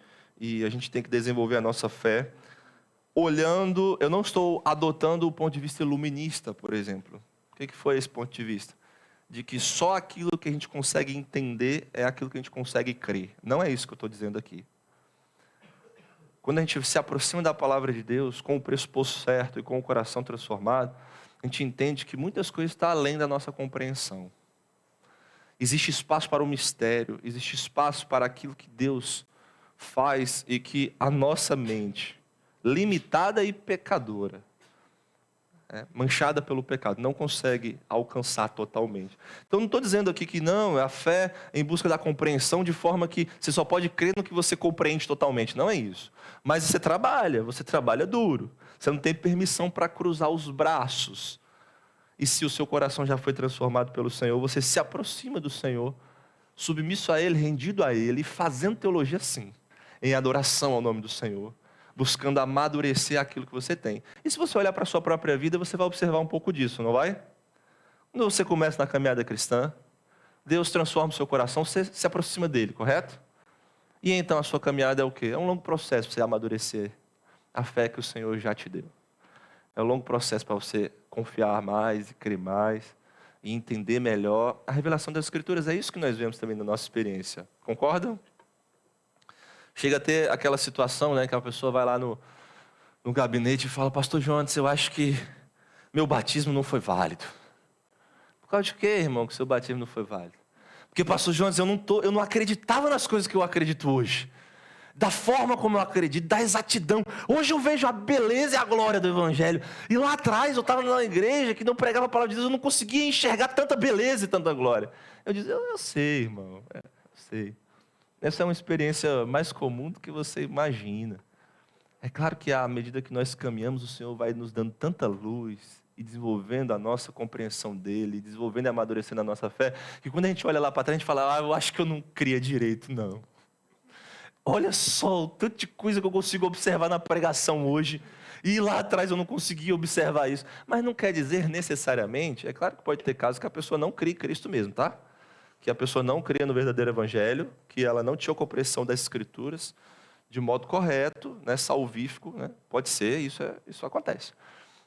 a gente tem que desenvolver a nossa fé. Eu não estou adotando o ponto de vista iluminista, por exemplo. O que foi esse ponto de vista? De que só aquilo que a gente consegue entender é aquilo que a gente consegue crer. Não é isso que eu estou dizendo aqui. Quando a gente se aproxima da palavra de Deus, com o pressuposto certo e com o coração transformado, a gente entende que muitas coisas estão além da nossa compreensão. Existe espaço para o mistério, existe espaço para aquilo que Deus faz e que a nossa mente, limitada e pecadora, manchada pelo pecado, não consegue alcançar totalmente. Então não estou dizendo aqui que não, é a fé em busca da compreensão de forma que você só pode crer no que você compreende totalmente, não é isso. Mas você trabalha duro, você não tem permissão para cruzar os braços. E se o seu coração já foi transformado pelo Senhor, você se aproxima do Senhor, submisso a Ele, rendido a Ele, e fazendo teologia sim, em adoração ao nome do Senhor, buscando amadurecer aquilo que você tem. E se você olhar para a sua própria vida, você vai observar um pouco disso, não vai? Quando você começa na caminhada cristã, Deus transforma o seu coração, você se aproxima dele, correto? E então a sua caminhada é o quê? É um longo processo para você amadurecer a fé que o Senhor já te deu. É um longo processo para você confiar mais e crer mais e entender melhor a revelação das Escrituras. É isso que nós vemos também na nossa experiência. Concordam? Chega a ter aquela situação, né, que a pessoa vai lá no gabinete e fala: Pastor Jonas, eu acho que meu batismo não foi válido. Por causa de quê, irmão, que seu batismo não foi válido? Porque, Pastor Jonas, eu não acreditava nas coisas que eu acredito hoje. Da forma como eu acredito, da exatidão. Hoje eu vejo a beleza e a glória do Evangelho. E lá atrás eu estava numa igreja que não pregava a palavra de Deus, eu não conseguia enxergar tanta beleza e tanta glória. Eu dizia: eu sei, irmão, eu sei. Essa é uma experiência mais comum do que você imagina. É claro que à medida que nós caminhamos, o Senhor vai nos dando tanta luz e desenvolvendo a nossa compreensão dEle, desenvolvendo e amadurecendo a nossa fé, que quando a gente olha lá para trás, a gente fala: eu acho que eu não cria direito, não. Olha só o tanto de coisa que eu consigo observar na pregação hoje, e lá atrás eu não conseguia observar isso. Mas não quer dizer necessariamente, é claro que pode ter casos que a pessoa não crê em Cristo mesmo, tá? Que a pessoa não crê no verdadeiro evangelho, que ela não tinha compreensão das Escrituras de modo correto, né, salvífico, né? Pode ser, isso acontece.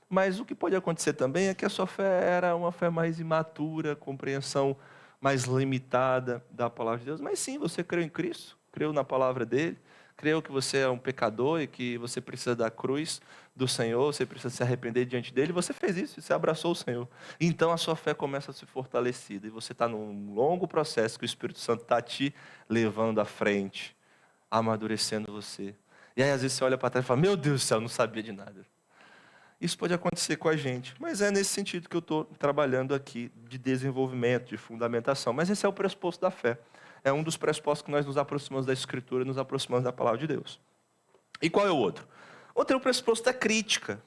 Mas o que pode acontecer também é que a sua fé era uma fé mais imatura, compreensão mais limitada da palavra de Deus. Mas sim, você creu em Cristo, creu na palavra dele, creu que você é um pecador e que você precisa da cruz do Senhor, você precisa se arrepender diante dele, você fez isso, você abraçou o Senhor. Então a sua fé começa a se fortalecida e você está num longo processo que o Espírito Santo está te levando à frente, amadurecendo você. E aí às vezes você olha para trás e fala: meu Deus do céu, eu não sabia de nada. Isso pode acontecer com a gente, mas é nesse sentido que eu estou trabalhando aqui, de desenvolvimento, de fundamentação. Mas esse é o pressuposto da fé. É um dos pressupostos que nós nos aproximamos da Escritura, nos aproximamos da palavra de Deus. E qual é o outro? Outro é o pressuposto da crítica.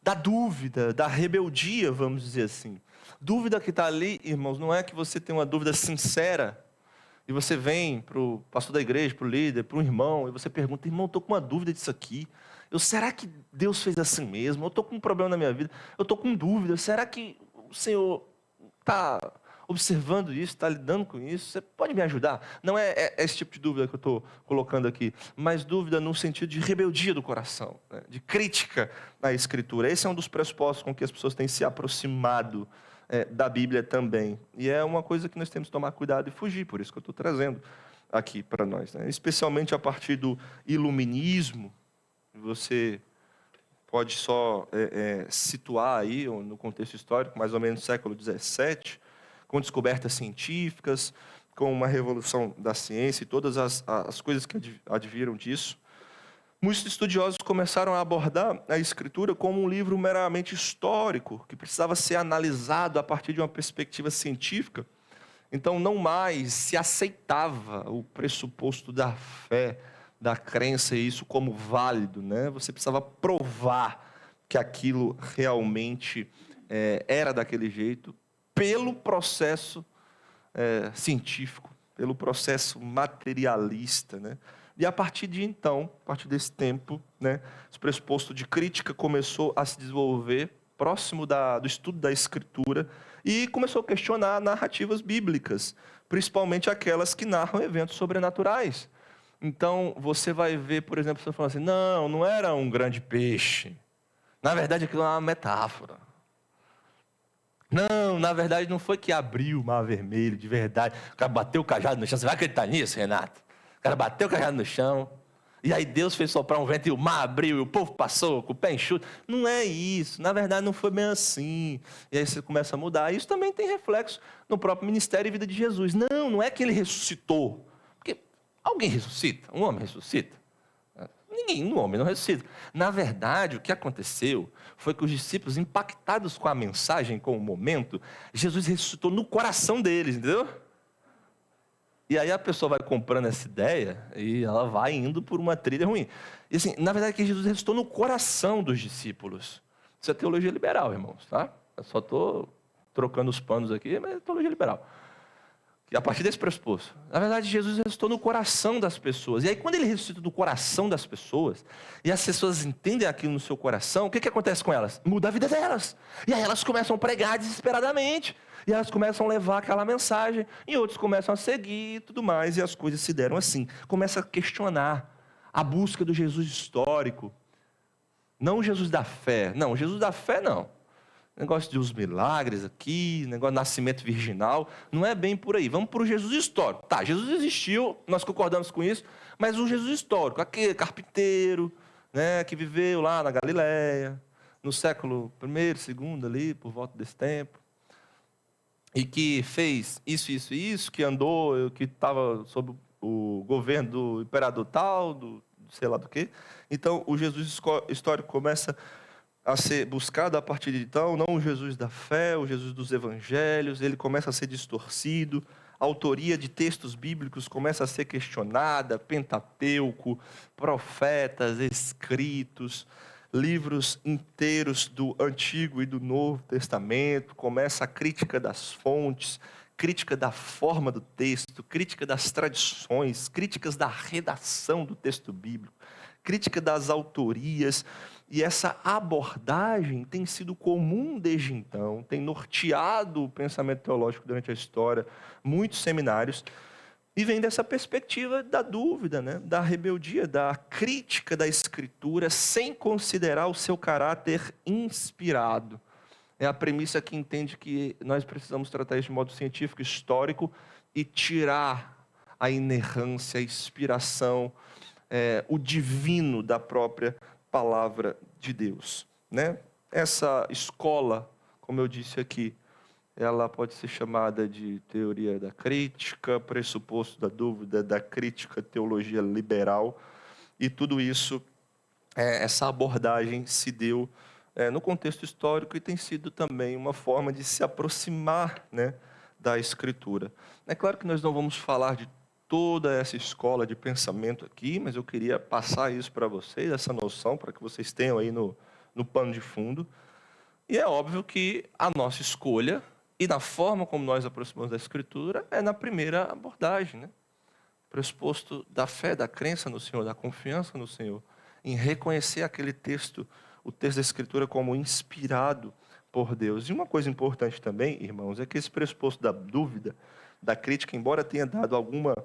da dúvida, da rebeldia, vamos dizer assim. Dúvida que está ali, irmãos, não é que você tem uma dúvida sincera e você vem para o pastor da igreja, para o líder, para um irmão, e você pergunta: irmão, estou com uma dúvida disso aqui. Será que Deus fez assim mesmo? Eu estou com um problema na minha vida, eu estou com dúvida. Será que o Senhor está observando isso, está lidando com isso? Você pode me ajudar? Não é esse tipo de dúvida que eu estou colocando aqui, mas dúvida no sentido de rebeldia do coração, né? De crítica na Escritura. Esse é um dos pressupostos com que as pessoas têm se aproximado da Bíblia também. E é uma coisa que nós temos que tomar cuidado e fugir, por isso que eu estou trazendo aqui para nós, né? Especialmente a partir do iluminismo. Você pode só situar aí, no contexto histórico, mais ou menos no século XVII, com descobertas científicas, com uma revolução da ciência e todas as coisas que adviram disso. Muitos estudiosos começaram a abordar a Escritura como um livro meramente histórico, que precisava ser analisado a partir de uma perspectiva científica. Então, não mais se aceitava o pressuposto da fé, da crença, e isso como válido, né? Você precisava provar que aquilo realmente era daquele jeito, pelo processo científico, pelo processo materialista, né? E a partir de então, a partir desse tempo, né, esse pressuposto de crítica começou a se desenvolver próximo do estudo da Escritura e começou a questionar narrativas bíblicas, principalmente aquelas que narram eventos sobrenaturais. Então, você vai ver, por exemplo, você falando assim: não era um grande peixe. Na verdade, aquilo é uma metáfora. Não, na verdade, não foi que abriu o mar vermelho, de verdade. O cara bateu o cajado no chão. Você vai acreditar nisso, Renato? O cara bateu o cajado no chão, e aí Deus fez soprar um vento, e o mar abriu, e o povo passou com o pé enxuto. Não é isso. Na verdade, não foi bem assim. E aí você começa a mudar. Isso também tem reflexo no próprio ministério e vida de Jesus. Não é que ele ressuscitou. Porque alguém ressuscita? Um homem ressuscita? Um homem não ressuscita. Na verdade, o que aconteceu foi que os discípulos, impactados com a mensagem, com o momento, Jesus ressuscitou no coração deles, entendeu? E aí a pessoa vai comprando essa ideia e ela vai indo por uma trilha ruim. E assim, na verdade, que Jesus ressuscitou no coração dos discípulos. Isso é teologia liberal, irmãos, tá? Eu só estou trocando os panos aqui, mas é teologia liberal. E a partir desse pressuposto, na verdade, Jesus ressuscitou no coração das pessoas. E aí, quando ele ressuscita no coração das pessoas, e as pessoas entendem aquilo no seu coração, o que acontece com elas? Muda a vida delas. E aí elas começam a pregar desesperadamente. E elas começam a levar aquela mensagem. E outros começam a seguir e tudo mais. E as coisas se deram assim. Começa a questionar a busca do Jesus histórico. Não o Jesus da fé. Não, o Jesus da fé não. Negócio de os milagres aqui, negócio de nascimento virginal, não é bem por aí. Vamos para o Jesus histórico. Tá, Jesus existiu, nós concordamos com isso, mas o Jesus histórico, aquele carpinteiro, né, que viveu lá na Galileia, no século I, II, ali, por volta desse tempo, e que fez isso, que andou, que estava sob o governo do imperador tal, do sei lá do quê. Então, o Jesus histórico começa a ser buscado a partir de então, não o Jesus da fé, o Jesus dos evangelhos, ele começa a ser distorcido, a autoria de textos bíblicos começa a ser questionada, Pentateuco, profetas, escritos, livros inteiros do Antigo e do Novo Testamento, começa a crítica das fontes, crítica da forma do texto, crítica das tradições, críticas da redação do texto bíblico, crítica das autorias. E essa abordagem tem sido comum desde então, tem norteado o pensamento teológico durante a história, muitos seminários, e vem dessa perspectiva da dúvida, né? Da rebeldia, da crítica da Escritura, sem considerar o seu caráter inspirado. É a premissa que entende que nós precisamos tratar isso de modo científico, histórico, e tirar a inerrância, a inspiração, o divino da própria palavra de Deus, né? Essa escola, como eu disse aqui, ela pode ser chamada de teoria da crítica, pressuposto da dúvida, da crítica, teologia liberal, e tudo isso, essa abordagem se deu no contexto histórico e tem sido também uma forma de se aproximar, né, da Escritura. É claro que nós não vamos falar de toda essa escola de pensamento aqui, mas eu queria passar isso para vocês, essa noção, para que vocês tenham aí no no pano de fundo. E é óbvio que a nossa escolha e na forma como nós aproximamos da Escritura é na primeira abordagem, né? Pressuposto da fé, da crença no Senhor, da confiança no Senhor, em reconhecer aquele texto, o texto da Escritura como inspirado por Deus. E uma coisa importante também, irmãos, é que esse pressuposto da dúvida, da crítica, embora tenha dado alguma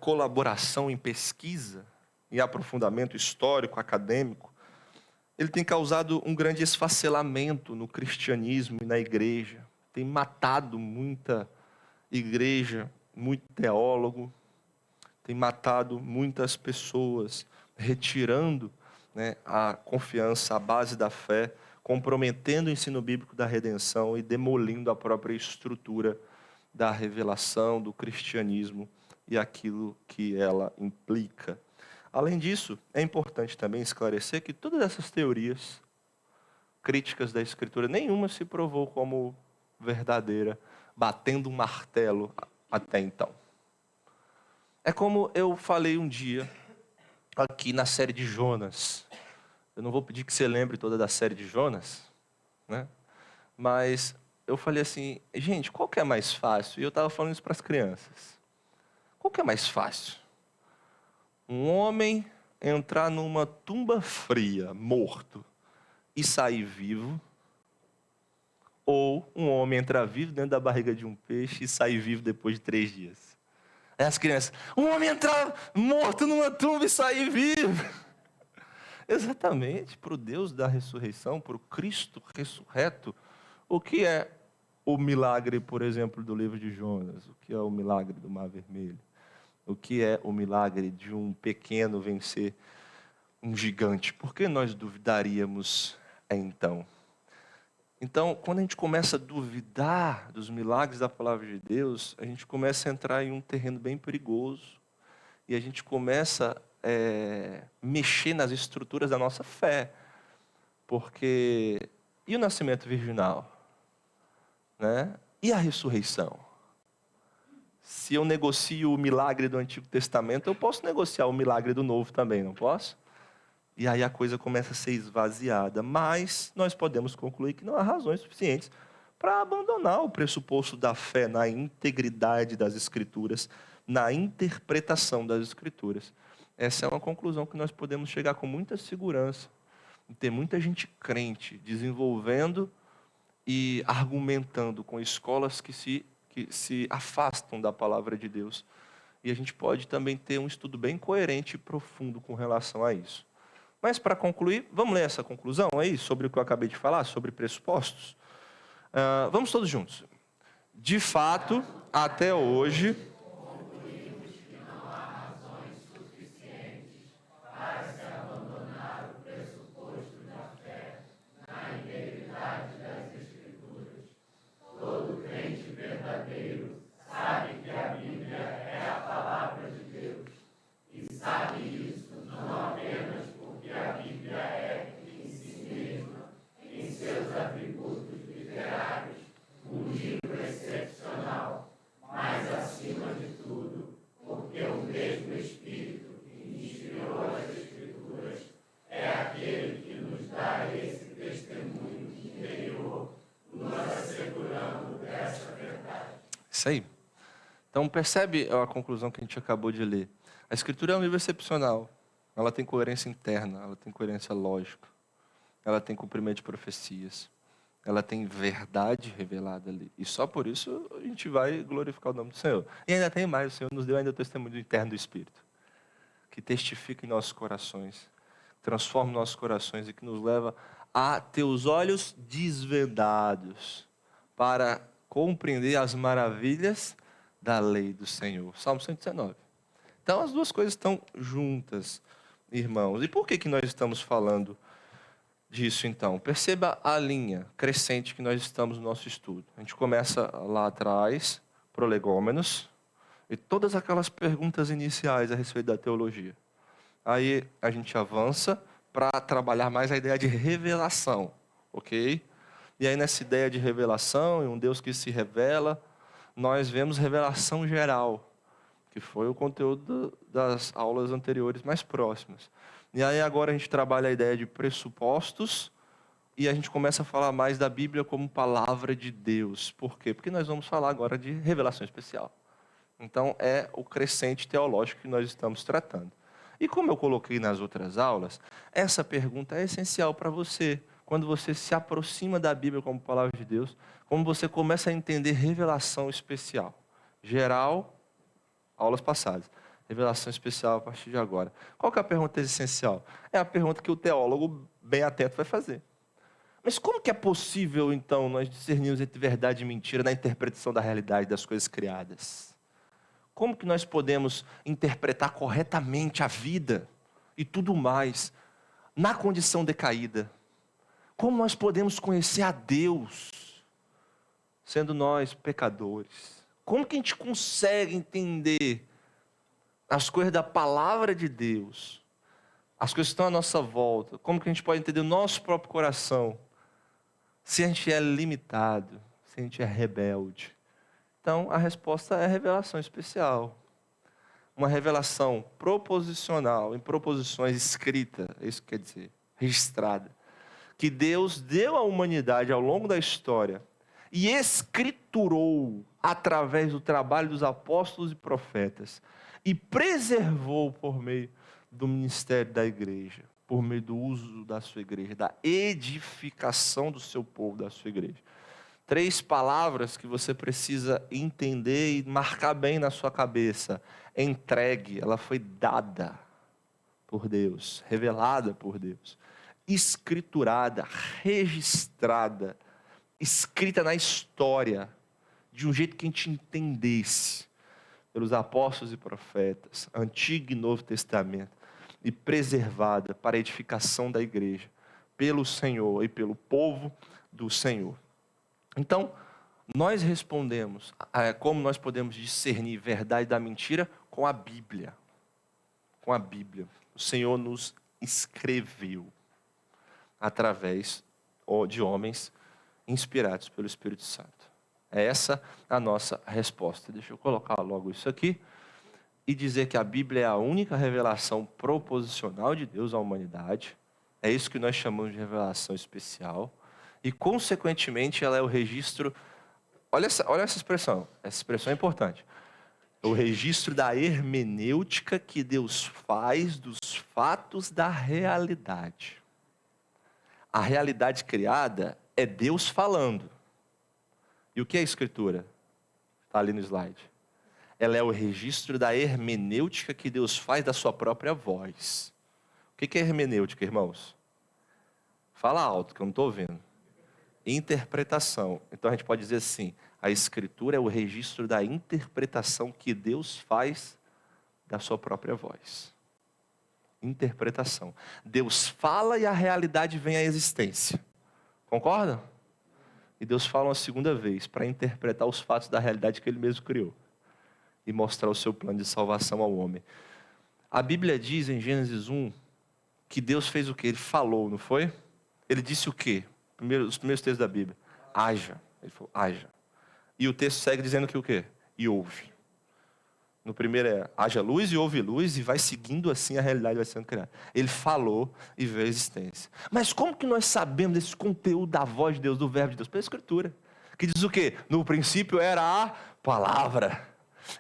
colaboração em pesquisa, em aprofundamento histórico, acadêmico, ele tem causado um grande esfacelamento no cristianismo e na igreja. Tem matado muita igreja, muito teólogo, tem matado muitas pessoas, retirando, né, a confiança, a base da fé, comprometendo o ensino bíblico da redenção e demolindo a própria estrutura da revelação, do cristianismo e aquilo que ela implica. Além disso, é importante também esclarecer que todas essas teorias críticas da Escritura, nenhuma se provou como verdadeira, batendo um martelo até então. É como eu falei um dia, aqui na série de Jonas. Eu não vou pedir que você lembre toda da série de Jonas, né? Mas eu falei assim, gente, qual que é mais fácil? E eu estava falando isso para as crianças. Qual que é mais fácil? Um homem entrar numa tumba fria, morto, e sair vivo, ou um homem entrar vivo dentro da barriga de um peixe e sair vivo depois de 3 dias. Aí as crianças, um homem entrar morto numa tumba e sair vivo. Exatamente, para o Deus da ressurreição, para o Cristo ressurreto, o que é o milagre, por exemplo, do livro de Jonas? O que é o milagre do Mar Vermelho? O que é o milagre de um pequeno vencer um gigante? Por que nós duvidaríamos então? Então, quando a gente começa a duvidar dos milagres da palavra de Deus, a gente começa a entrar em um terreno bem perigoso. E a gente começa a mexer nas estruturas da nossa fé. Porque, e o nascimento virginal? Né? E a ressurreição? Se eu negocio o milagre do Antigo Testamento, eu posso negociar o milagre do Novo também, não posso? E aí a coisa começa a ser esvaziada. Mas nós podemos concluir que não há razões suficientes para abandonar o pressuposto da fé na integridade das Escrituras, na interpretação das Escrituras. Essa é uma conclusão que nós podemos chegar com muita segurança. Tem muita gente crente desenvolvendo e argumentando com escolas que se afastam da palavra de Deus. E a gente pode também ter um estudo bem coerente e profundo com relação a isso. Mas, para concluir, vamos ler essa conclusão aí, sobre o que eu acabei de falar, sobre pressupostos? Vamos todos juntos. De fato, até hoje, isso aí. Então, percebe a conclusão que a gente acabou de ler. A Escritura é um livro excepcional. Ela tem coerência interna, ela tem coerência lógica. Ela tem cumprimento de profecias. Ela tem verdade revelada ali. E só por isso a gente vai glorificar o nome do Senhor. E ainda tem mais, o Senhor nos deu ainda o testemunho interno do Espírito, que testifica em nossos corações, transforma nossos corações e que nos leva a ter os olhos desvendados para compreender as maravilhas da lei do Senhor. Salmo 119. Então as duas coisas estão juntas, irmãos. E por que nós estamos falando disso então? Perceba a linha crescente que nós estamos no nosso estudo. A gente começa lá atrás, prolegômenos, e todas aquelas perguntas iniciais a respeito da teologia. Aí a gente avança para trabalhar mais a ideia de revelação, ok? E aí nessa ideia de revelação, e um Deus que se revela, nós vemos revelação geral, que foi o conteúdo das aulas anteriores mais próximas. E aí agora a gente trabalha a ideia de pressupostos e a gente começa a falar mais da Bíblia como palavra de Deus. Por quê? Porque nós vamos falar agora de revelação especial. Então, é o crescente teológico que nós estamos tratando. E como eu coloquei nas outras aulas, essa pergunta é essencial para você. Quando você se aproxima da Bíblia como palavra de Deus, como você começa a entender revelação especial. Geral, aulas passadas. Revelação especial a partir de agora. Qual que é a pergunta essencial? É a pergunta que o teólogo bem atento vai fazer. Mas como que é possível, então, nós discernirmos entre verdade e mentira na interpretação da realidade das coisas criadas? Como que nós podemos interpretar corretamente a vida e tudo mais na condição decaída? Como nós podemos conhecer a Deus, sendo nós pecadores? Como que a gente consegue entender as coisas da palavra de Deus, as coisas que estão à nossa volta? Como que a gente pode entender o nosso próprio coração, se a gente é limitado, se a gente é rebelde? Então, a resposta é revelação especial. Uma revelação proposicional, em proposições escritas, é isso que quer dizer, registrada, que Deus deu à humanidade ao longo da história e escriturou através do trabalho dos apóstolos e profetas e preservou por meio do ministério da igreja, por meio do uso da sua igreja, da edificação do seu povo, da sua igreja. 3 palavras que você precisa entender e marcar bem na sua cabeça. Entregue, ela foi dada por Deus, revelada por Deus. Escriturada, registrada, escrita na história, de um jeito que a gente entendesse, pelos apóstolos e profetas, Antigo e Novo Testamento, e preservada para a edificação da igreja, pelo Senhor e pelo povo do Senhor. Então, nós respondemos como nós podemos discernir verdade da mentira com a Bíblia. Com a Bíblia. O Senhor nos escreveu através de homens inspirados pelo Espírito Santo. É essa a nossa resposta. Deixa eu colocar logo isso aqui e dizer que a Bíblia é a única revelação proposicional de Deus à humanidade. É isso que nós chamamos de revelação especial. E, consequentemente, ela é o registro... Olha essa expressão. Essa expressão é importante. É o registro da hermenêutica que Deus faz dos fatos da realidade. A realidade criada é Deus falando. E o que é a Escritura? Está ali no slide. Ela é o registro da hermenêutica que Deus faz da sua própria voz. O que é hermenêutica, irmãos? Fala alto, que eu não estou ouvindo. Interpretação. Então a gente pode dizer assim, a Escritura é o registro da interpretação que Deus faz da sua própria voz. Interpretação. Deus fala e a realidade vem à existência. Concordam? E Deus fala uma segunda vez para interpretar os fatos da realidade que Ele mesmo criou e mostrar o seu plano de salvação ao homem. A Bíblia diz em Gênesis 1 que Deus fez o quê? Ele falou, não foi? Ele disse o quê? Os primeiros textos da Bíblia. Haja. Ele falou, haja. E o texto segue dizendo que o quê? E houve. No primeiro é, haja luz e houve luz, e vai seguindo assim, a realidade vai sendo criada. Ele falou e veio a existência. Mas como que nós sabemos desse conteúdo da voz de Deus, do verbo de Deus? Pela Escritura. Que diz o quê? No princípio era a palavra.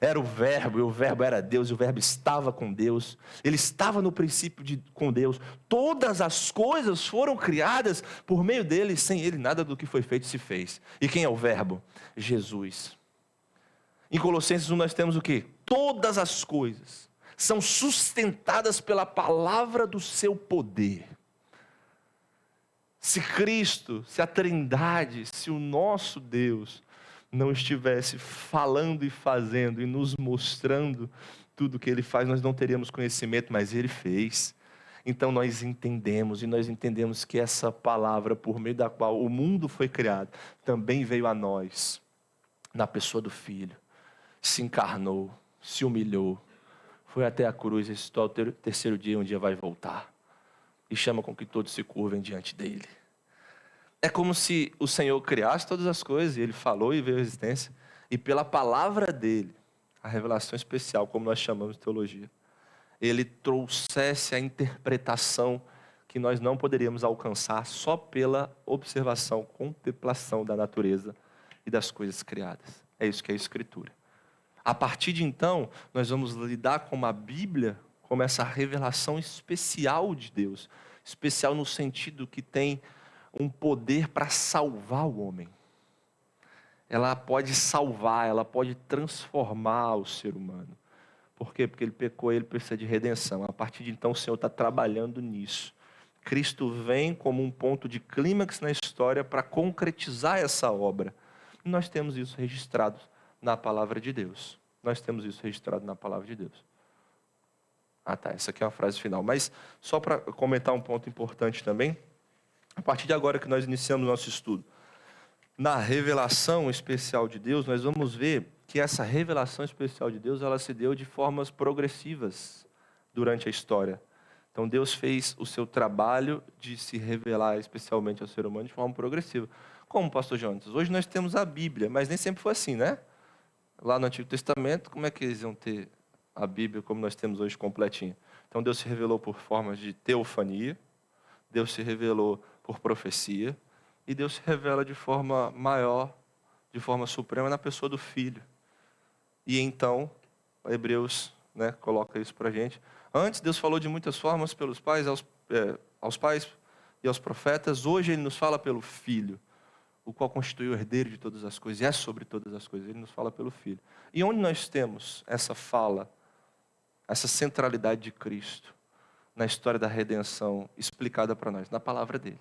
Era o verbo, e o verbo era Deus, e o verbo estava com Deus. Ele estava no princípio com Deus. Todas as coisas foram criadas por meio dele, e sem ele nada do que foi feito se fez. E quem é o verbo? Jesus. Em Colossenses 1 nós temos o quê? Todas as coisas são sustentadas pela palavra do seu poder. Se Cristo, se a Trindade, se o nosso Deus não estivesse falando e fazendo e nos mostrando tudo o que Ele faz, nós não teríamos conhecimento, mas Ele fez. Então nós entendemos, e nós entendemos que essa palavra, por meio da qual o mundo foi criado, também veio a nós, na pessoa do Filho. Se encarnou, se humilhou, foi até a cruz, ressuscitou ao terceiro dia, um dia vai voltar. E chama com que todos se curvem diante dele. É como se o Senhor criasse todas as coisas, e Ele falou e veio a existência, e pela palavra dEle, a revelação especial, como nós chamamos de teologia, Ele trouxesse a interpretação que nós não poderíamos alcançar só pela observação, contemplação da natureza e das coisas criadas. É isso que é a Escritura. A partir de então, nós vamos lidar com a Bíblia como essa revelação especial de Deus. Especial no sentido que tem um poder para salvar o homem. Ela pode salvar, ela pode transformar o ser humano. Por quê? Porque ele pecou, ele precisa de redenção. A partir de então, o Senhor está trabalhando nisso. Cristo vem como um ponto de clímax na história para concretizar essa obra. E nós temos isso registrado na palavra de Deus. Nós temos isso registrado na palavra de Deus. Essa aqui é uma frase final. Mas só para comentar um ponto importante também, a partir de agora que nós iniciamos o nosso estudo, na revelação especial de Deus, nós vamos ver que essa revelação especial de Deus, ela se deu de formas progressivas durante a história. Então Deus fez o seu trabalho de se revelar especialmente ao ser humano de forma progressiva. Como, pastor Jonas? Hoje nós temos a Bíblia, mas nem sempre foi assim, né? Lá no Antigo Testamento, como é que eles iam ter a Bíblia como nós temos hoje completinha? Então Deus se revelou por formas de teofania, Deus se revelou por profecia, e Deus se revela de forma maior, de forma suprema, na pessoa do Filho. E então, Hebreus, coloca isso para a gente. Antes, Deus falou de muitas formas pelos pais, aos pais e aos profetas. Hoje, Ele nos fala pelo Filho, o qual constitui o herdeiro de todas as coisas, e é sobre todas as coisas. Ele nos fala pelo Filho. E onde nós temos essa fala, essa centralidade de Cristo na história da redenção explicada para nós? Na palavra dele,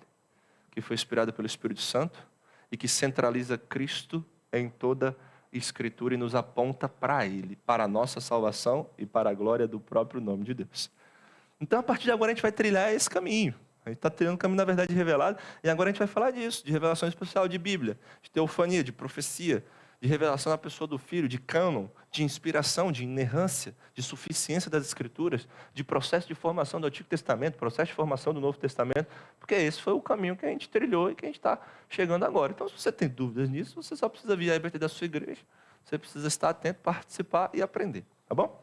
que foi inspirada pelo Espírito Santo e que centraliza Cristo em toda a Escritura e nos aponta para Ele, para a nossa salvação e para a glória do próprio nome de Deus. Então, a partir de agora, a gente vai trilhar esse caminho. A gente está trilhando o caminho da verdade revelada, e agora a gente vai falar disso, de revelação especial de Bíblia, de teofania, de profecia, de revelação da pessoa do Filho, de cânon, de inspiração, de inerrância, de suficiência das Escrituras, de processo de formação do Antigo Testamento, processo de formação do Novo Testamento, porque esse foi o caminho que a gente trilhou e que a gente está chegando agora. Então, se você tem dúvidas nisso, você só precisa vir à IBT da sua igreja, você precisa estar atento, participar e aprender, tá bom?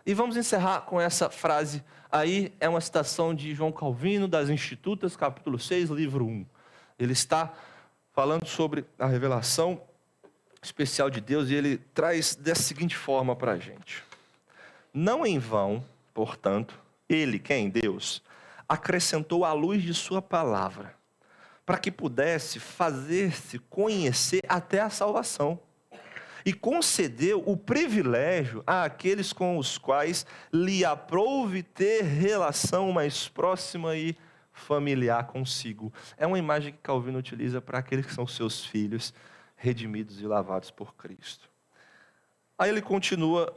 E vamos encerrar com essa frase aí, é uma citação de João Calvino, das Institutas, capítulo 6, livro 1. Ele está falando sobre a revelação especial de Deus, e ele traz dessa seguinte forma para a gente. Não em vão, portanto, ele, quem? Deus, acrescentou a luz de sua palavra, para que pudesse fazer-se conhecer até a salvação, e concedeu o privilégio àqueles com os quais lhe aprouve ter relação mais próxima e familiar consigo. É uma imagem que Calvino utiliza para aqueles que são seus filhos, redimidos e lavados por Cristo. Aí ele continua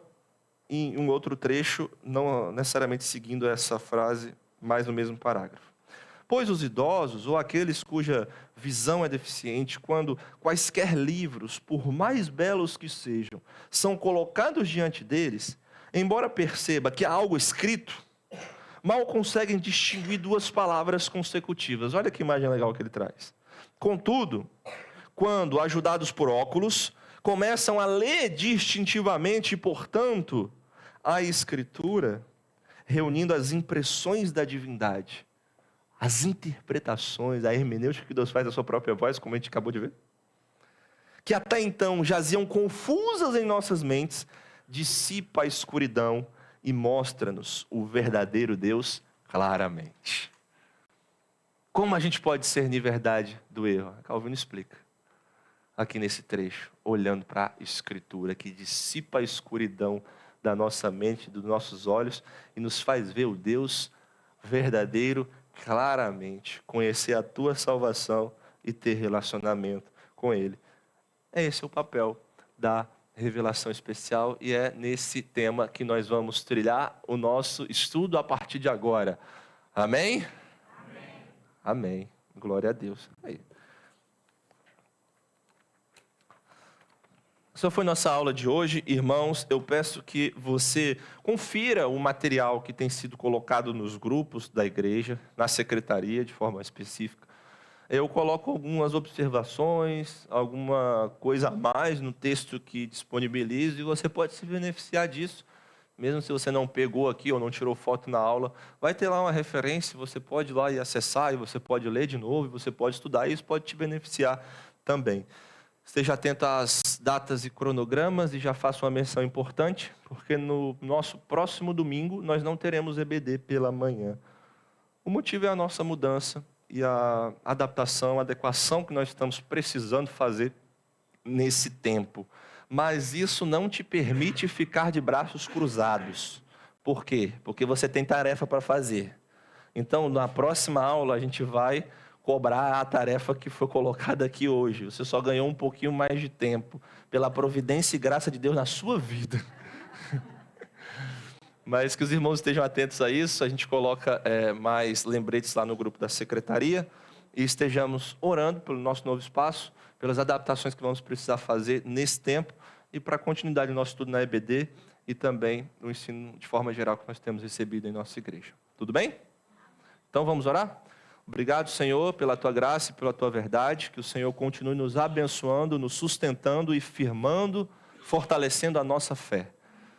em um outro trecho, não necessariamente seguindo essa frase, mas no mesmo parágrafo. Pois os idosos, ou aqueles cuja visão é deficiente, quando quaisquer livros, por mais belos que sejam, são colocados diante deles, embora perceba que há algo escrito, mal conseguem distinguir duas palavras consecutivas. Olha que imagem legal que ele traz. Contudo, quando, ajudados por óculos, começam a ler distintivamente, portanto, a Escritura, reunindo as impressões da divindade, as interpretações, a hermenêutica que Deus faz da sua própria voz, como a gente acabou de ver, que até então jaziam confusas em nossas mentes, dissipa a escuridão e mostra-nos o verdadeiro Deus claramente. Como a gente pode discernir verdade do erro? Calvino explica aqui nesse trecho, olhando para a Escritura, que dissipa a escuridão da nossa mente, dos nossos olhos, e nos faz ver o Deus verdadeiro claramente, conhecer a tua salvação e ter relacionamento com Ele. Esse é o papel da revelação especial, e é nesse tema que nós vamos trilhar o nosso estudo a partir de agora. Amém? Amém. Amém. Glória a Deus. Aí. Essa foi nossa aula de hoje, irmãos. Eu peço que você confira o material que tem sido colocado nos grupos da igreja, na secretaria, de forma específica. Eu coloco algumas observações, alguma coisa a mais no texto que disponibilizo, e você pode se beneficiar disso. Mesmo se você não pegou aqui ou não tirou foto na aula, vai ter lá uma referência, você pode ir lá e acessar, e você pode ler de novo, e você pode estudar, e isso pode te beneficiar também. Esteja atento às datas e cronogramas, e já faço uma menção importante, porque no nosso próximo domingo nós não teremos EBD pela manhã. O motivo é a nossa mudança e a adaptação, a adequação que nós estamos precisando fazer nesse tempo. Mas isso não te permite ficar de braços cruzados. Por quê? Porque você tem tarefa para fazer. Então, na próxima aula, a gente vai cobrar a tarefa que foi colocada aqui hoje. Você só ganhou um pouquinho mais de tempo, pela providência e graça de Deus na sua vida. Mas que os irmãos estejam atentos a isso, a gente coloca mais lembretes lá no grupo da secretaria, e estejamos orando pelo nosso novo espaço, pelas adaptações que vamos precisar fazer nesse tempo, e para a continuidade do nosso estudo na EBD, e também no ensino de forma geral que nós temos recebido em nossa igreja. Tudo bem? Então vamos orar? Obrigado, Senhor, pela Tua graça e pela Tua verdade, que o Senhor continue nos abençoando, nos sustentando e firmando, fortalecendo a nossa fé,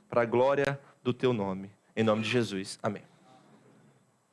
para a glória do Teu nome. Em nome de Jesus. Amém.